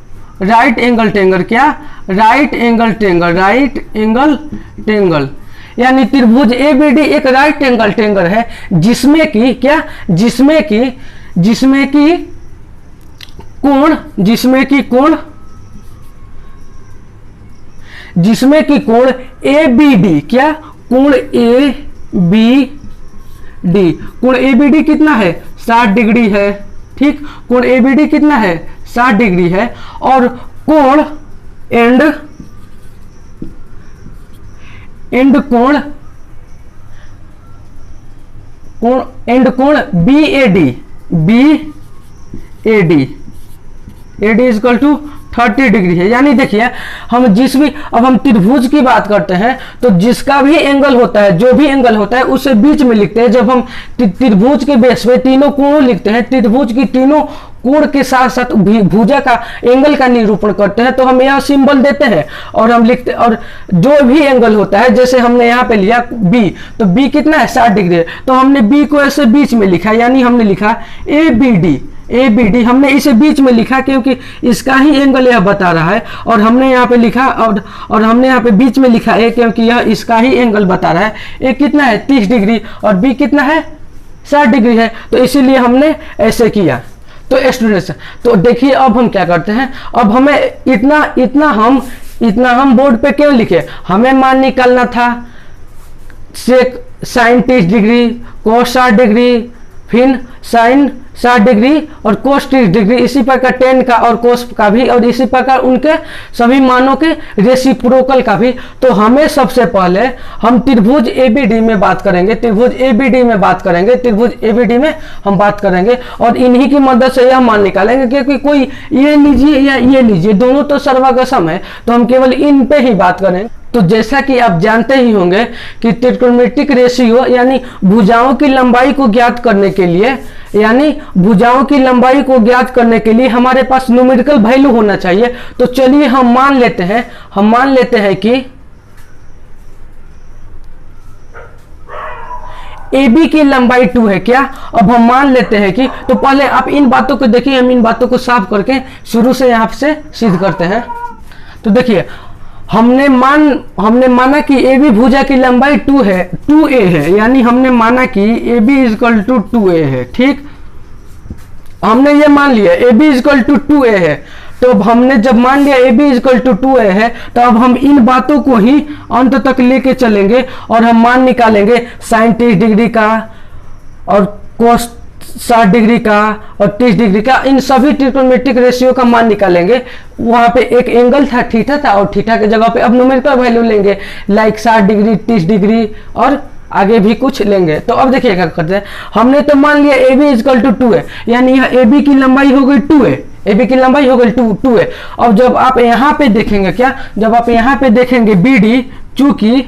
राइट एंगल ट्रायंगल, क्या? राइट एंगल ट्रायंगल, यानी त्रिभुज ABD एक राइट एंगल ट्रायंगल है जिसमें कि क्या, जिसमें कि कोण ABD, क्या? कोण ABD कितना है? 60 डिग्री है, ठीक। कोण ABD कितना है? 60 डिग्री है। और कोण कोण BAD AD is equal to 30 degree है। यानी देखिए हम जिस भी, अब हम त्रिभुज की बात करते हैं तो जिसका भी एंगल होता है, जो भी एंगल होता है उसे बीच में लिखते हैं। जब हम त्रिभुज के बेस पे तीनों कोणों लिखते हैं, त्रिभुज की तीनों कोण के साथ साथ भुजा का एंगल का निरूपण करते हैं तो हम यह सिंबल देते हैं और हम लिखते, और जो भी एंगल होता है, जैसे हमने यहाँ पे लिया बी, तो बी कितना है 60 डिग्री है, तो हमने बी को ऐसे बीच में लिखा, यानी हमने लिखा ए बी डी हमने इसे बीच में लिखा क्योंकि इसका ही एंगल यह बता रहा है, और हमने यहाँ पे लिखा और हमने यहाँ पे बीच में लिखा है क्योंकि यह इसका ही एंगल बता रहा है। ए कितना है 30 डिग्री और बी कितना है 60 डिग्री है, तो इसीलिए हमने ऐसे किया। तो स्टूडेंट्स, तो देखिए अब हम क्या करते हैं, अब हमें इतना हम बोर्ड पे क्यों लिखे, हमें मान निकालना था सेक साइन 30 डिग्री, कोस 60 डिग्री, फिर साइन 60 डिग्री और कोस 30 डिग्री, इसी प्रकार टेन का और कोस का भी, और इसी प्रकार उनके सभी मानों के रेसिप्रोकल का भी। तो हमें सबसे पहले हम त्रिभुज एबीडी में बात करेंगे, त्रिभुज एबीडी में बात करेंगे, त्रिभुज एबीडी में हम बात करेंगे और इन्हीं की मदद से यह मान निकालेंगे, क्योंकि कोई ये लीजिए या ये लीजिए, दोनों तो सर्वगसम है, तो हम केवल इन पे ही बात करेंगे। तो जैसा कि आप जानते ही होंगे कि त्रिकोणमितिक रेशियो यानी भुजाओं की लंबाई को ज्ञात करने के लिए, यानी भुजाओं की लंबाई को ज्ञात करने के लिए हमारे पास न्यूमेरिकल वैल्यू होना चाहिए। तो चलिए हम मान लेते हैं कि AB की लंबाई 2 है क्या। अब हम मान लेते हैं कि, तो पहले आप इन बातों को देखिए, हम इन बातों को साफ करके शुरू से यहाँ से सिद्ध करते हैं। तो देखिए हमने माना कि AB भुजा की लंबाई 2A है, यानी हमने माना कि AB इक्वल टू 2A है। ठीक, हमने ये मान लिया AB इक्वल टू 2A है। तो अब हमने जब मान लिया AB इक्वल टू 2A है, तो अब हम इन बातों को ही अंत तक लेके चलेंगे और हम मान निकालेंगे साइन 30 डिग्री का और कोस 60 डिग्री का और 30 डिग्री का, इन सभी त्रिकोणमितिक रेशियो का मान निकालेंगे। वहां पे एक एंगल था थीटा था, और थीटा के जगह पे अब न्यूमेरिकल वैल्यू लेंगे, लाइक 60 डिग्री 30 डिग्री और आगे भी कुछ लेंगे। तो अब देखिए क्या करते हैं, हमने तो मान लिया AB इक्वल टू 2 है, यानी यह AB की लंबाई हो गई 2 है, AB की लंबाई हो गई 2 है। अब जब आप यहाँ पे देखेंगे क्या, जब आप यहाँ पे देखेंगे BD, चूंकि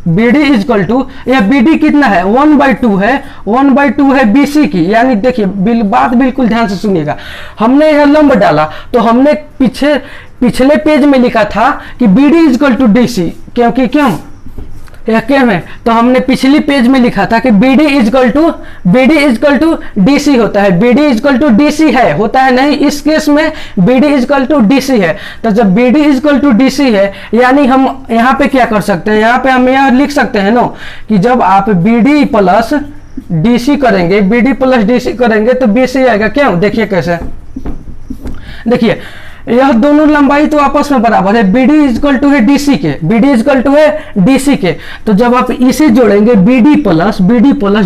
BD इक्वल टू, यह BD कितना है 1/2 है, 1/2 है BC की, यानी देखिए बात बिल्कुल ध्यान से सुनिएगा। हमने यह लंब डाला तो हमने पिछले पेज में लिखा था कि BD इक्वल टू DC, क्योंकि क्यों यह क्या है, तो हमने पिछली पेज में लिखा था कि BD इक्वल टू DC होता है, BD इक्वल टू DC है, होता है नहीं, इस केस में BD इक्वल टू DC है। तो जब BD इक्वल टू DC है, यानी हम यहाँ पे क्या कर सकते हैं, यहाँ पे हम यह लिख सकते हैं नो कि जब आप BD प्लस DC करेंगे, BD प्लस DC करेंगे तो BC आएगा। क्यों, देखिए कैसे, देखिए यह दोनों लंबाई तो आपस में बराबर है, BD इक्वल टू है DC के, BD इक्वल टू है DC के। तो जब आप इसे जोड़ेंगे BD plus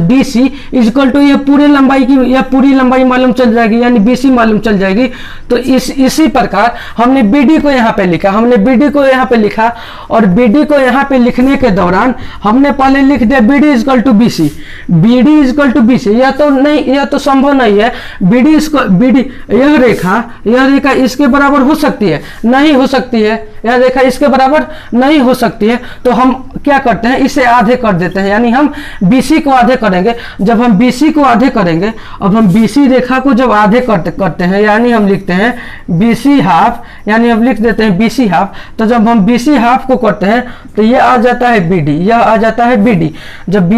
DC equal to, यह पूरी लंबाई की, यह पूरी लंबाई मालूम चल जाएगी, यानी BC मालूम चल जाएगी। तो इसी प्रकार हमने BD को यहाँ पे लिखा, और BD को यहाँ पे लिखने के दौरान हमने पहले लिख दिया BD इक्वल टू BC, यह तो नहीं, यह तो संभव नहीं है। BD यह रेखा इसके बराबर हो सकती है, नहीं हो सकती है, यह रेखा इसके बराबर नहीं हो सकती है। तो हम क्या करते हैं, इसे आधे कर देते हैं, यानी हम BC को आधे करेंगे। जब हम BC को आधे करेंगे, अब हम BC रेखा को जब आधे करते हैं, यानी हम लिखते हैं BC हाफ, यानी हम लिख देते हैं BC हाफ। तो जब हम BC हाफ को करते हैं तो यह आ जाता है BD, यह आ जाता है BD। जब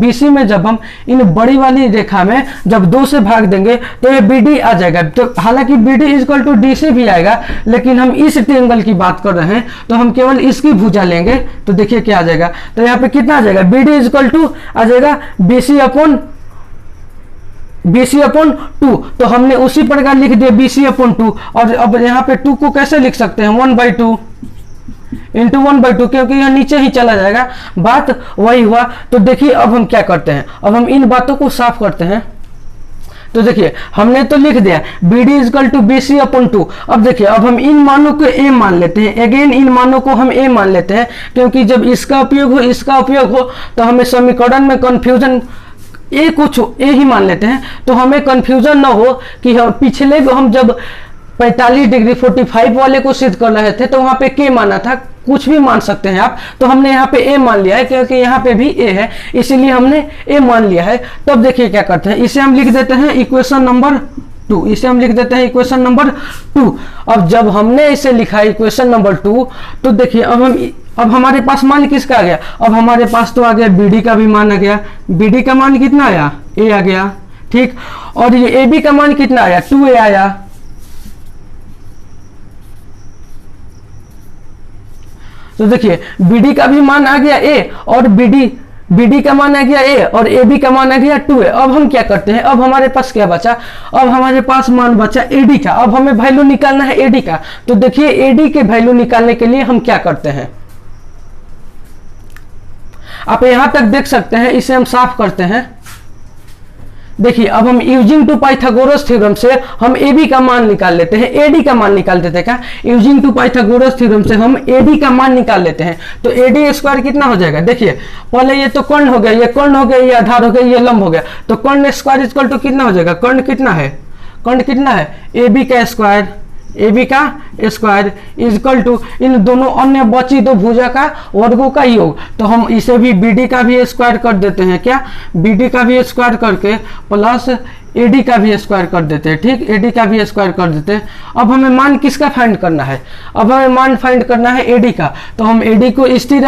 BC में जब हम इन बड़ी वाली रेखा में जब 2 से भाग देंगे तो यह BD आ जाएगा। तो हालांकि BD इक्वल टू DC भी आएगा, लेकिन हम इस ट्रायंगल की बात कर रहे हैं तो हम केवल इसकी भुजा लेंगे। तो देखिए क्या आ जाएगा, तो यहाँ पे कितना आ जाएगा, BD इक्वल टू आ जाएगा BC अपॉन 2। तो हमने उसी प्रकार लिख दिया BC अपॉन 2, और अब यहाँ पे 2 को कैसे लिख सकते हैं, 1/2 इंटू 1/2, क्योंकि यह नीचे ही चला जाएगा, बात वही हुआ। तो देखिए अब हम क्या करते हैं, अब हम इन बातों को साफ करते हैं। तो देखिए हमने तो लिख दिया BD equal to BC upon 2। अब देखिए अब हम इन मानों को A मान लेते हैं, अगेन इन मानों को हम A मान लेते हैं, क्योंकि जब इसका उपयोग हो तो हमें समीकरण में कंफ्यूजन ए कुछ ए ही मान लेते हैं, तो हमें कंफ्यूजन ना हो कि पिछले हम जब 45 डिग्री 45 वाले को सिद्ध कर रहे थे तो वहां पे के माना था, कुछ भी मान सकते हैं आप, तो हमने यहाँ पे ए मान लिया है क्योंकि यहाँ पे भी ए है, इसीलिए हमने ए मान लिया है। तब देखिए क्या करते हैं, इसे हम लिख देते हैं इक्वेशन नंबर 2, इसे हम लिख देते हैं इक्वेशन नंबर 2। अब जब हमने इसे लिखा इक्वेशन नंबर 2, तो देखिए अब हमारे पास मान किसका आ गया, अब हमारे पास तो आ गया बी डी का भी मान आ गया। बी डी का मान कितना आया, ए आ गया, ठीक। और ये ए बी का मान कितना आया, 2a आया। तो देखिए बी डी का भी मान आ गया ए, और बी डी का मान आ गया ए, और ए बी का मान आ गया 2a। अब हम क्या करते हैं, अब हमारे पास क्या बचा, अब हमारे पास मान बचा एडी का। अब हमें वैल्यू निकालना है एडी का, तो देखिए एडी के वैल्यू निकालने के लिए हम क्या करते हैं, आप यहां तक देख सकते हैं, इसे हम साफ करते हैं। देखिए अब हम यूजिंग टू पाइथागोरस थ्योरम से हम ए बी का मान निकाल लेते हैं, एडी का मान निकाल देते हैं। क्या, यूजिंग टू पाइथागोरस थ्योरम से हम एडी का मान निकाल लेते हैं, तो एडी स्क्वायर कितना हो जाएगा, देखिए पहले ये तो कर्ण हो गया, ये कर्ण हो गया, ये आधार हो गया, ये लंब हो गया, तो कर्ण स्क्वायर इक्वल टू कितना हो जाएगा, कर्ण कितना है ए बी का स्क्वायर, ए बी का स्क्वायर इक्वल टू इन दोनों अन्य बची दो भुजा का वर्गों का योग। तो हम इसे भी बी डी का भी स्क्वायर कर देते हैं, क्या, बी डी का भी स्क्वायर करके प्लस ए डी का भी स्क्वायर कर देते हैं, ठीक, ए डी का भी स्क्वायर कर देते हैं। अब हमें मान किसका फाइंड करना है, अब हमें मान फाइंड करना है ए डी का, तो हम ए डी को स्थिर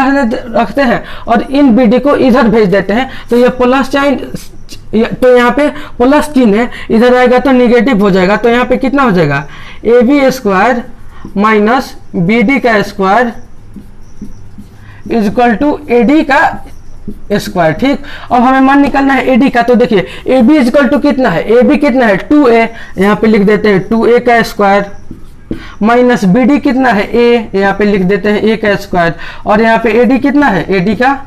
रखते हैं और इन बी डी को इधर भेज देते हैं। तो ये प्लस साइन, तो यहाँ पे प्लस चिन्ह है, इधर आएगा तो निगेटिव हो जाएगा, तो यहाँ पे कितना हो जाएगा, A B square minus B D का square equal to A D का स्क्वायर, ठीक। अब हमें मान निकालना है एडी का, तो देखिए ए बी इक्वल टू कितना है, ए बी कितना है 2a, यहाँ पे लिख देते हैं 2a का स्क्वायर माइनस बी डी कितना है a, यहाँ पे लिख देते हैं a का स्क्वायर, और यहाँ पे एडी कितना है, एडी का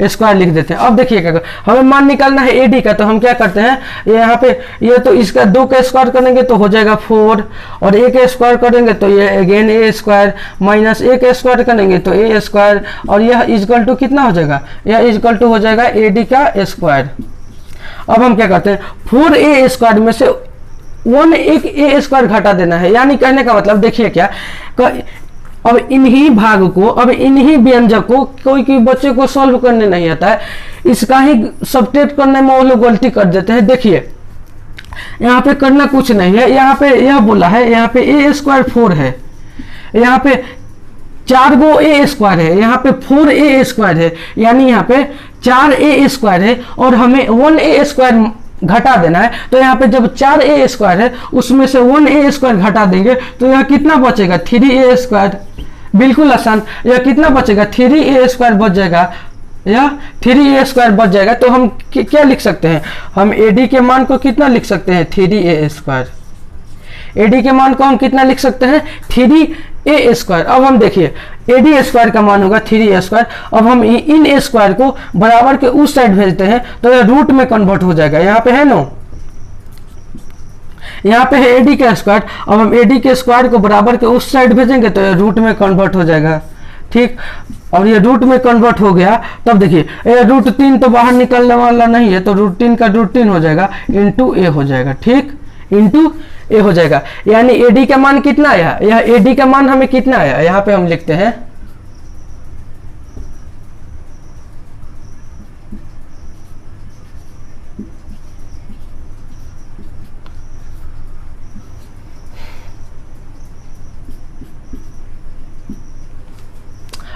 स्क्वायर लिख देते हैं। अब देखिएगा हमें मान निकालना है एडी का, तो हम क्या करते हैं, यहाँ पे ये तो इसका 2 का स्क्वायर करेंगे तो हो जाएगा 4, और a का स्क्वायर करेंगे तो ये again a square minus a का स्क्वायर करेंगे तो a स्क्वायर, और यह इक्वल टू कितना हो जाएगा, यह इक्वल टू हो जाएगा एडी का स्क्वायर। अब हम क्या करते हैं, 4a स्क्वायर में से 1 एक a स्क्वायर घटा देना है, यानी कहने का मतलब देखिए क्या, अब इन्हीं भाग को, अब इन्हीं व्यंजक को कोई बच्चे को सॉल्व करने नहीं आता है, इसका ही सब्ट्रैक्ट करने में वो लोग गलती कर देते हैं। देखिए यहाँ पे करना कुछ नहीं है, यहाँ पे यह बोला है, यहाँ पे ए स्क्वायर 4 है, यहाँ पे 4 गो ए स्क्वायर है, यहाँ पे 4a स्क्वायर है, यानी यहाँ पे 4a स्क्वायर है, और हमें 1a स्क्वायर घटा देना है। तो यहाँ पे जब 4a स्क्वायर है उसमें से 1a स्क्वायर घटा देंगे तो यह कितना बचेगा, 3a स्क्वायर। बिल्कुल आसान, यह कितना बचेगा, 3a स्क्वायर बच जाएगा, यह 3a स्क्वायर बच जाएगा। तो हम क्या लिख सकते हैं, हम एडी के मान को कितना लिख सकते हैं, 3a स्क्वायर। एडी के मान को हम कितना लिख सकते हैं, 3a स्क्वायर। अब हम देखिए एडी स्क्वायर का मान होगा 3a स्क्वायर। अब हम इन ए स्क्वायर को बराबर के उस साइड भेजते हैं तो यह रूट में कन्वर्ट हो जाएगा, यहाँ पे है नो, यहाँ पे है एडी का स्क्वायर। अब हम एडी के स्क्वायर को बराबर के उस साइड भेजेंगे तो यह रूट में कन्वर्ट हो जाएगा, ठीक। और ये रूट में कन्वर्ट हो गया, तब देखिए ये रूट 3 तो बाहर निकलने वाला नहीं है, तो रूट 3 का रूट 3 हो जाएगा, इंटू ए हो जाएगा, ठीक, इंटू ए हो जाएगा। यानी एडी का मान कितना आया, यह एडी का मान हमें कितना आया, यहाँ पे हम लिखते हैं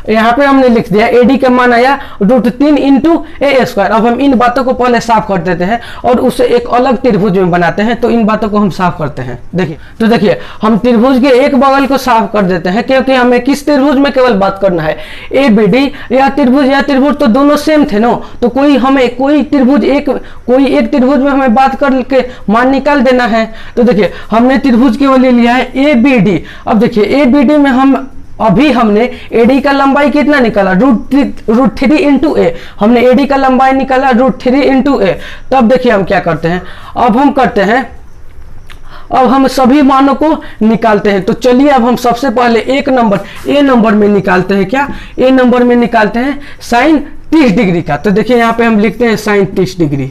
यहाँ पे हमने लिख दिया एडी का मान आया √3 इंटू ए स्क्वायर। अब हम इन बातों को पहले साफ कर देते हैं और उसे एक अलग त्रिभुज में बनाते हैं, तो इन बातों को हम साफ करते हैं। देखिए तो देखिए हम त्रिभुज के एक बगल को साफ कर देते हैं, क्योंकि हमें किस त्रिभुज में केवल बात करना है, ए बी डी। या त्रिभुज तो दोनों सेम थे ना, तो कोई एक त्रिभुज में हमें बात करके मान निकाल देना है। तो देखिए हमने त्रिभुज केवल ले लिया है ए बी डी। अब देखिए ए बी डी में हमने एडी का लंबाई कितना निकाला, √3 इंटू ए। हमने एडी का लंबाई निकाला √3 इंटू ए। तब देखिए हम क्या करते हैं, अब हम सभी मानों को निकालते हैं। तो चलिए अब हम सबसे पहले ए नंबर में निकालते हैं, क्या ए नंबर में निकालते हैं साइन 30 डिग्री का। तो देखिए यहाँ पे हम लिखते हैं साइन 30 डिग्री,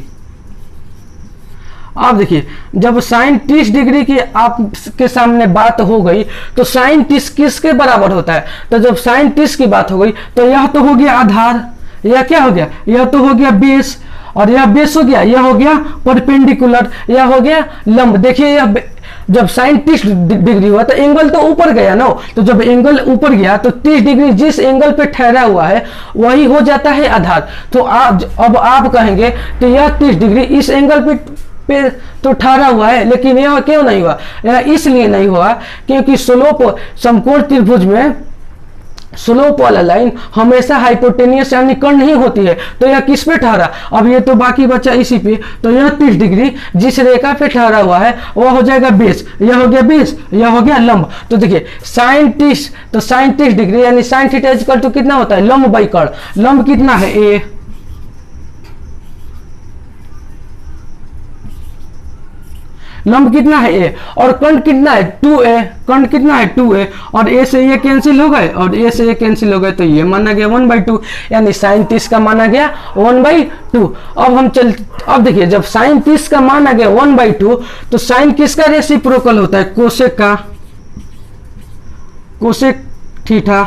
आप देखिए जब साइन 30 डिग्री की आपके सामने बात हो गई तो साइन 30 किसके बराबर होता है? तो जब साइन 30 की बात हो गई तो यह तो हो गया आधार, यह क्या हो गया? यह तो हो गया बेस, और यह बेस हो गया, यह हो गया परपेंडिकुलर, यह हो गया लंब। देखिए यह जब साइन 30 डिग्री हुआ तो एंगल तो ऊपर गया ना, तो जब एंगल ऊपर गया तो 30 डिग्री जिस एंगल पे ठहरा हुआ है वही हो जाता है आधार। तो अब आप कहेंगे तो यह 30 डिग्री इस एंगल पे तो ठहरा हुआ है, लेकिन यह क्यों नहीं हुआ? यह इसलिए नहीं हुआ क्योंकि स्लोप समकोण त्रिभुज में स्लोप वाला लाइन हमेशा हाइपोटेनियस यानी कर्ण नहीं होती है। तो यह किस पे ठहरा? अब ये तो बाकी बचा इसी पे, तो यह 30 डिग्री जिस रेखा पे ठहरा हुआ है वह हो जाएगा बेस, यह हो गया बेस, यह हो गया लंब। तो देखिए साइन 30, तो साइन 30 डिग्री यानी साइन थीटा इक्वल टू कितना होता है? लंब बाई कर्ण। लंब कितना है? ए। लंब कितना है? ए। और कर्ण कितना है? 2a। कर्ण कितना है? 2a। और a से ये कैंसिल हो गए और a से ये कैंसिल हो गए, तो ये माना गया 1/2, यानी साइन 30 का माना गया 1/2। अब देखिए जब साइन 30 का माना गया 1/2 तो साइन किसका रेसिप्रोकल होता है? कोसेक का, कोसेक थीटा,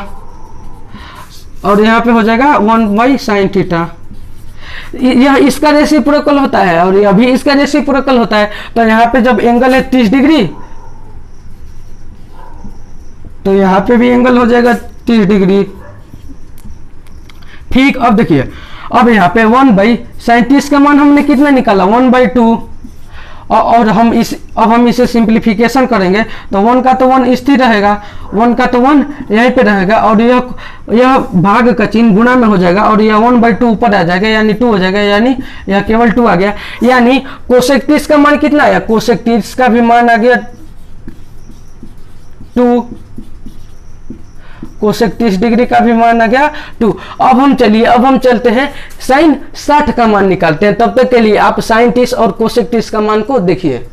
और यहाँ पे हो जाएगा 1/sin थीटा। यह इसका रेसिप्रोकल होता है और यह भी इसका रेसिप्रोकल होता है। तो यहाँ पे जब एंगल है 30 डिग्री तो यहाँ पे भी एंगल हो जाएगा 30 डिग्री। ठीक, अब देखिए अब यहाँ पे 1/sin 30 का मान हमने कितना निकाला? 1/2। और हम इसे सिंप्लीफिकेशन करेंगे तो 1 का तो 1 स्थिर रहेगा, 1 का तो 1 यहीं पे रहेगा, और यह भाग का चिन्ह गुणा में हो जाएगा और यह 1/2 ऊपर आ जाएगा यानी 2 हो जाएगा, यानी यह केवल 2 आ गया। यानी कोसेक 30 का मान कितना आया? कोसेक 30 का भी मान आ गया 2, कोसेक 30 डिग्री का भी मान आ गया 2। अब हम चलते हैं साइन 60 का मान निकालते हैं। तब तक के लिए आप साइन 30 और कोसेक 30 का मान को देखिए।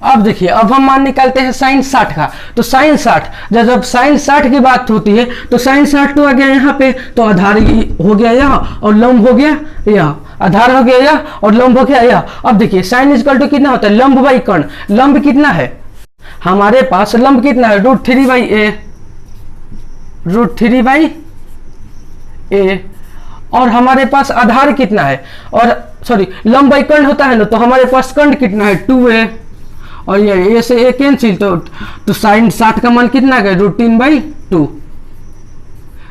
अब देखिए अब हम मान निकालते हैं साइन 60 का। तो साइन 60, जब साइन 60 की बात होती है तो साइन 60 तो आ गया यहाँ पे, तो आधार हो गया यह और लंब हो गया यह, आधार हो गया यह और लंब हो गया यह। अब देखिए साइन इक्वल टू कितना होता है? लंब बाई कर्ण। लंब कितना है हमारे पास? लंब कितना है? √3/a, √3/a। और हमारे पास आधार कितना है? और सॉरी लंब बाई कर्ण होता है ना, तो हमारे पास कर्ण कितना है? 2a, और ये a से a कैंसिल, तो साइन 60 का मान कितना गया? √3/2।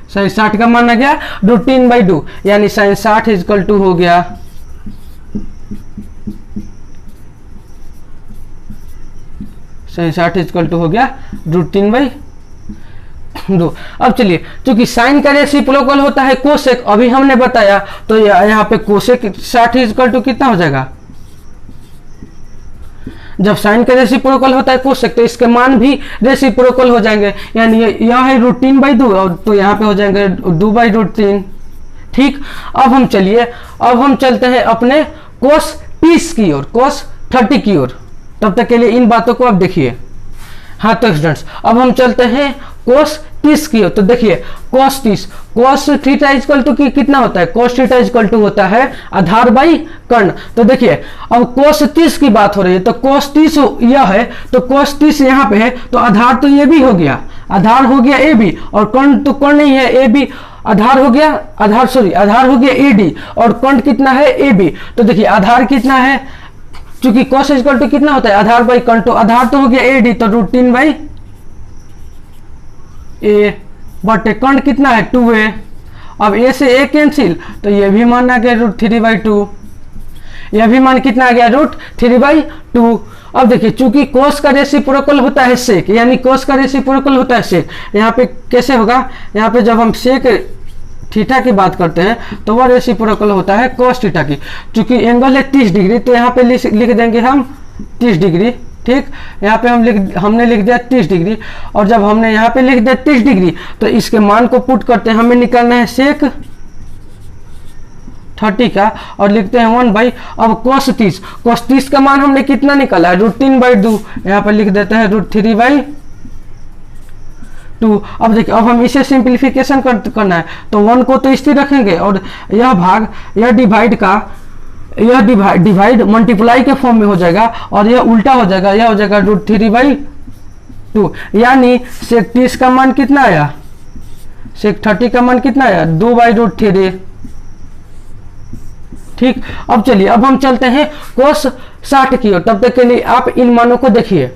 साइन 60 का मान आ गया √3/2, यानी साइन 60 इक्वल टू हो गया साइन 60 इक्वल टू हो गया √3/2। अब चलिए, क्योंकि साइन का रेसिप्रोकल होता है कोसेक, अभी हमने बताया, तो यहाँ पे कोसेक 60 इक्वल टू कितना हो जाएगा? जब साइन का रेसिप्रोकल होता है कोसेक तो इसके मान भी रेसिप्रोकल हो जाएंगे, यानी यह है √3/2 और तो यहाँ पे हो जाएंगे 2/√3। ठीक, अब हम चलते हैं अपने कोस 30 की ओर, कोस 30 की ओर। तब तक के लिए इन बातों को आप देखिए। हाँ तो स्टूडेंट्स अब हम चलते हैं कोस 30 की ओर। तो देखिए कोस 30, कोस थीटा इक्वल टू कितना होता है? कोस थीटा इक्वल टू होता है आधार बाई कर्ण। तो देखिए अब कोस 30 की बात हो रही है, तो कोस 30 यह है, तो कोस 30 यहाँ पे है, तो आधार तो ये भी हो गया, आधार हो गया ए बी, और कर्ण तो कर्ण नहीं है ए बी, आधार हो गया आधार हो गया ए डी, और कर्ण कितना है? A B. तो देखिए आधार कितना है? चूंकि कोस इक्वल टू कितना होता है? आधार बाई कर्ण, तो आधार तो हो गया ए डी, तो √3/a, बट कर्ण कितना है? 2a। अब a से a कैंसिल, तो ये भी मान आ गया √3/2, यह भी मान कितना आ गया? √3/2। अब देखिए चूंकि कोस का रेसिप्रोकल होता है सेक, यानी कोस का रेसिप्रोकल होता है सेक। यहाँ पे कैसे होगा? यहाँ पे जब हम सेक थीटा की बात करते हैं तो वह रेसिप्रोकल होता है कोस थीटा की। चूंकि एंगल है 30 डिग्री, तो यहाँ पे लिख देंगे हम 30 डिग्री। ठीक, यहाँ पे हमने लिख दिया 30 डिग्री, और जब हमने यहाँ पे लिख दिया 30 डिग्री तो इसके मान को पुट करते हैं, हमें निकालना है सेक 30 का, और लिखते हैं 1/। अब कोस 30 का मान हमने कितना निकाला है? √3/2, यहाँ पर लिख देते हैं √3/2। अब देखिए अब हम इसे सिंप्लीफिकेशन करना है, तो 1 को तो स्थिर रखेंगे और यह भाग यह डिवाइड का यह डिवाइड मल्टीप्लाई के फॉर्म में हो जाएगा और यह उल्टा हो जाएगा, यह हो जाएगा √3/2। यानी sec 30 का मान कितना आया, sec 30 का मान कितना आया 2/√3। ठीक, अब चलिए अब हम चलते हैं cos 60 की ओर। तब तक के लिए आप इन मानों को देखिए।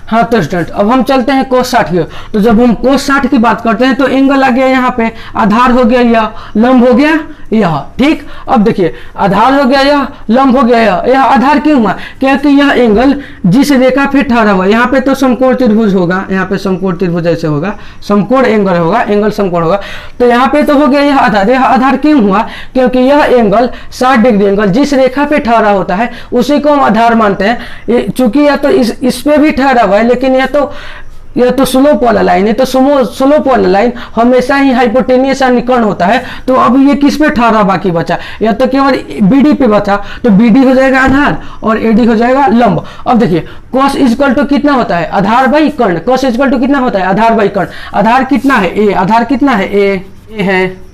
हाँ तो स्टूडेंट अब हम चलते हैं cos 60 की ओर। तो जब हम cos 60 की बात करते हैं तो एंगल आ गया यहाँ पे, आधार हो गया यह, लंब हो गया यह। ठीक, अब देखिए आधार हो गया यह, लंब हो गया यह आधार क्यों हुआ, क्योंकि यह एंगल जिस रेखा पे ठहरा हुआ, यहाँ पे तो समकोण त्रिभुज होगा, यहाँ पे समकोण त्रिभुज ऐसे होगा, समकोण एंगल होगा, एंगल समकोण होगा। तो यहाँ पे तो हो गया यह आधार। यह आधार क्यों हुआ, क्योंकि यह एंगल 60 डिग्री एंगल जिस रेखा पे ठहरा होता है उसी को हम आधार मानते हैं। चूंकि यह तो इस पे भी ठहरा हुआ है, लेकिन यह तो स्लोप वाला लाइन है, तो स्लोप वाला लाइन हमेशा ही हाइपोटेनियस या निकर्ण होता है। तो अब ये किस पे ठहरा बाकी बचा, यह तो केवल BD पे बचा, तो BD हो जाएगा आधार और AD हो जाएगा लंब। अब देखिए cos इक्वल टू कितना होता है, आधार बाई कर्ण। cos इक्वल टू कितना होता है, आधार बाई कर्ण। आधार कितना है A, आधार कितना है A है,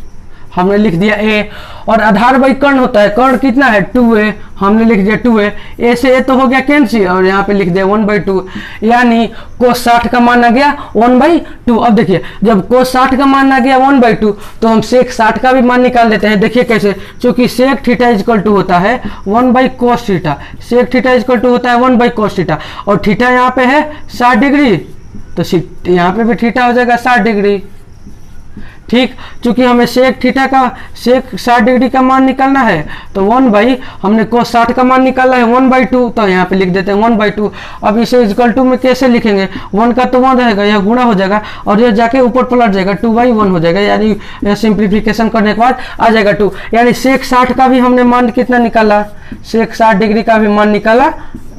हमने लिख दिया A। और आधार बाई कर्ण होता है, कर्ण कितना है 2A, हमने लिख दिया 2A। A से A तो हो गया कैंसिल और यहाँ पे लिख दिया 1/2। यानी cos 60 का मान आ गया 1/2। अब देखिए जब cos 60 का मान आ गया 1/2 तो हम sec 60 का भी मान निकाल देते हैं। देखिए कैसे, चूंकि sec थीटा इक्वल टू होता है 1/cos theta, sec theta equal to होता है 1/cos थीटा, और थीटा यहाँ पे है 60 डिग्री, तो यहाँ पे भी थीटा हो जाएगा 60 डिग्री। ठीक, चूंकि हमें sec 60 डिग्री का मान निकालना है तो हमने cos 60 का मान निकाला है 1/2, तो यहाँ पे लिख देते हैं 1/2। अब इसे इक्वल टू में कैसे लिखेंगे, 1 का तो 1 रहेगा, यह गुणा हो जाएगा और यह जाके ऊपर पलट जाएगा, 2/1 हो जाएगा। यानी यह सिंप्लीफिकेशन करने के बाद आ जाएगा 2। यानी sec 60 का भी हमने मान कितना निकाला, sec 60 डिग्री का भी मान निकाला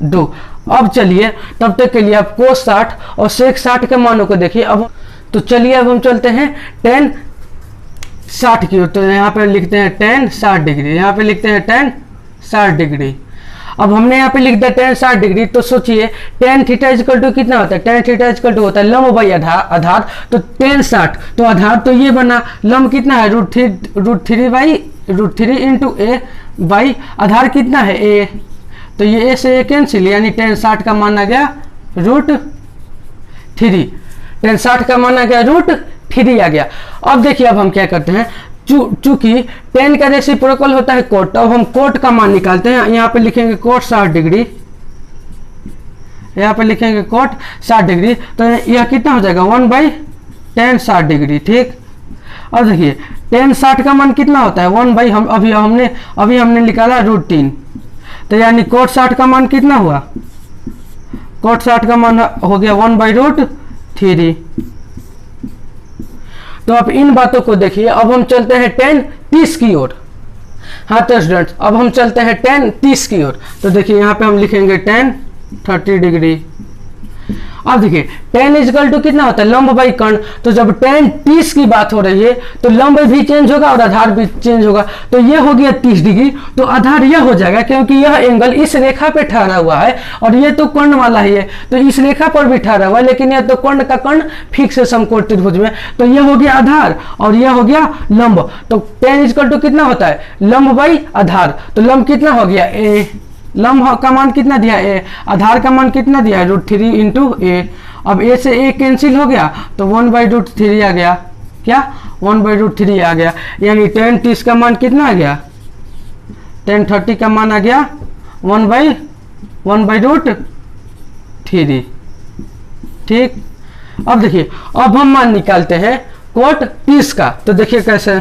2। अब चलिए तब तक के लिए आप cos 60 और sec 60 के मानों को देखिए। अब तो चलिए अब हम चलते हैं tan 60 की ओर। तो यहाँ पे लिखते हैं tan 60 डिग्री, यहाँ पे लिखते हैं tan 60 डिग्री। अब हमने यहाँ पे लिख दिया tan 60 डिग्री, तो सोचिए tan थीटा इक्वल टू कितना होता है, tan थीटा इक्वल टू होता है लंब बाई आधार। तो tan 60 तो आधार तो ये बना, लंब कितना है √3 इंटू A बाई आधार कितना है A, तो ये A से A कैंसिल, यानी tan 60 का मान आ गया √3। tan 60 का मान आ गया √3 आ गया। अब देखिए अब हम क्या करते हैं, चूंकि tan का रेसिप्रोकल होता है cot, तो अब हम cot का मान निकालते हैं। यहाँ पे लिखेंगे cot 60 डिग्री, यहाँ पे लिखेंगे cot 60 डिग्री, तो यह कितना हो जाएगा 1/tan 60 डिग्री। ठीक, अब देखिए tan 60 का मान कितना होता है 1/, हम अभी हमने निकाला √3, तो यानी cot 60 का मान कितना हुआ, cot 60 का मान हो गया 1/√3। तो आप इन बातों को देखिए। अब हम चलते हैं tan 30 की ओर। हाँ तो स्टूडेंट्स अब हम चलते हैं tan 30 की ओर। तो देखिए यहाँ पे हम लिखेंगे tan 30 डिग्री। अब देखिए tan इक्वल टू कितना होता है लंब बाई कर्ण। तो जब tan 30 की बात हो रही है तो लंब भी चेंज होगा और आधार भी चेंज होगा। तो ये हो गया 30 डिग्री, तो आधार यह हो जाएगा क्योंकि यह एंगल इस रेखा पे ठहरा हुआ है और ये तो कर्ण वाला ही है, तो इस रेखा पर भी ठहरा हुआ है, लेकिन यह तो कर्ण का कर्ण फिक्स है समकोण त्रिभुज में। तो यह हो गया आधार और यह हो गया लंब। तो tan इक्वल टू कितना होता है लंब बाई आधार। तो लंब कितना हो गया A, लंब का मान कितना दिया A, आधार का मान कितना दिया है √3 इंटू A। अब A से A कैंसिल हो गया तो 1/√3 आ गया, क्या 1/√3 आ गया। यानी tan 30 का मान कितना आ गया, tan 30 का मान आ गया 1/√3। ठीक, अब देखिए अब हम मान निकालते हैं cot 30 का। तो देखिए कैसे,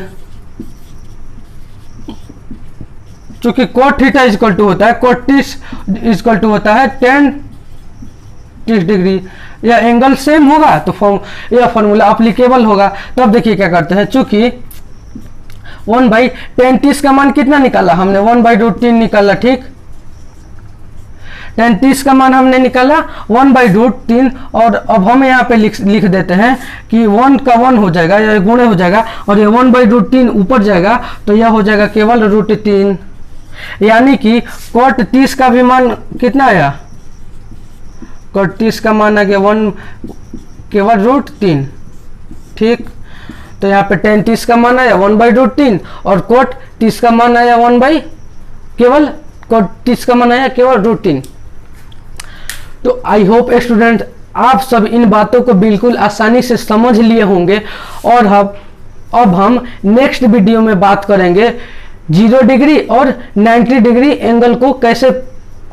चूंकि cot थीटा इक्वल टू होता है cot 30 इक्वल टू होता है tan 30 डिग्री। यह एंगल सेम होगा तो यह फॉर्मूला अप्लीकेबल होगा। तो अब देखिए क्या करते हैं, चूंकि 1/tan 30 का मान कितना निकाला हमने 1/√3 निकाला। ठीक, tan 30 का मान हमने निकाला 1/√3 और अब हम यहाँ पे लिख देते हैं कि 1 का 1 हो जाएगा, यह गुणे हो जाएगा और ये 1/√3 ऊपर जाएगा तो यह हो जाएगा केवल √3। यानी कि cot 30 का भी मान कितना आया, cot 30 का मान आ गया 1 केवल √3। ठीक, तो यहाँ पे tan 30 का मान आया 1/√3 और cot 30 का मान आया केवल किसका मन आया, केवल रूटीन। तो आई होप स्टूडेंट आप सब इन बातों को बिल्कुल आसानी से समझ लिए होंगे। और अब हम नेक्स्ट वीडियो में बात करेंगे 0 डिग्री और 90 डिग्री एंगल को कैसे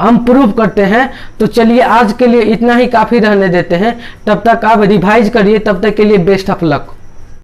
हम प्रूव करते हैं। तो चलिए आज के लिए इतना ही काफ़ी रहने देते हैं, तब तक आप रिवाइज करिए, तब तक के लिए बेस्ट ऑफ लक।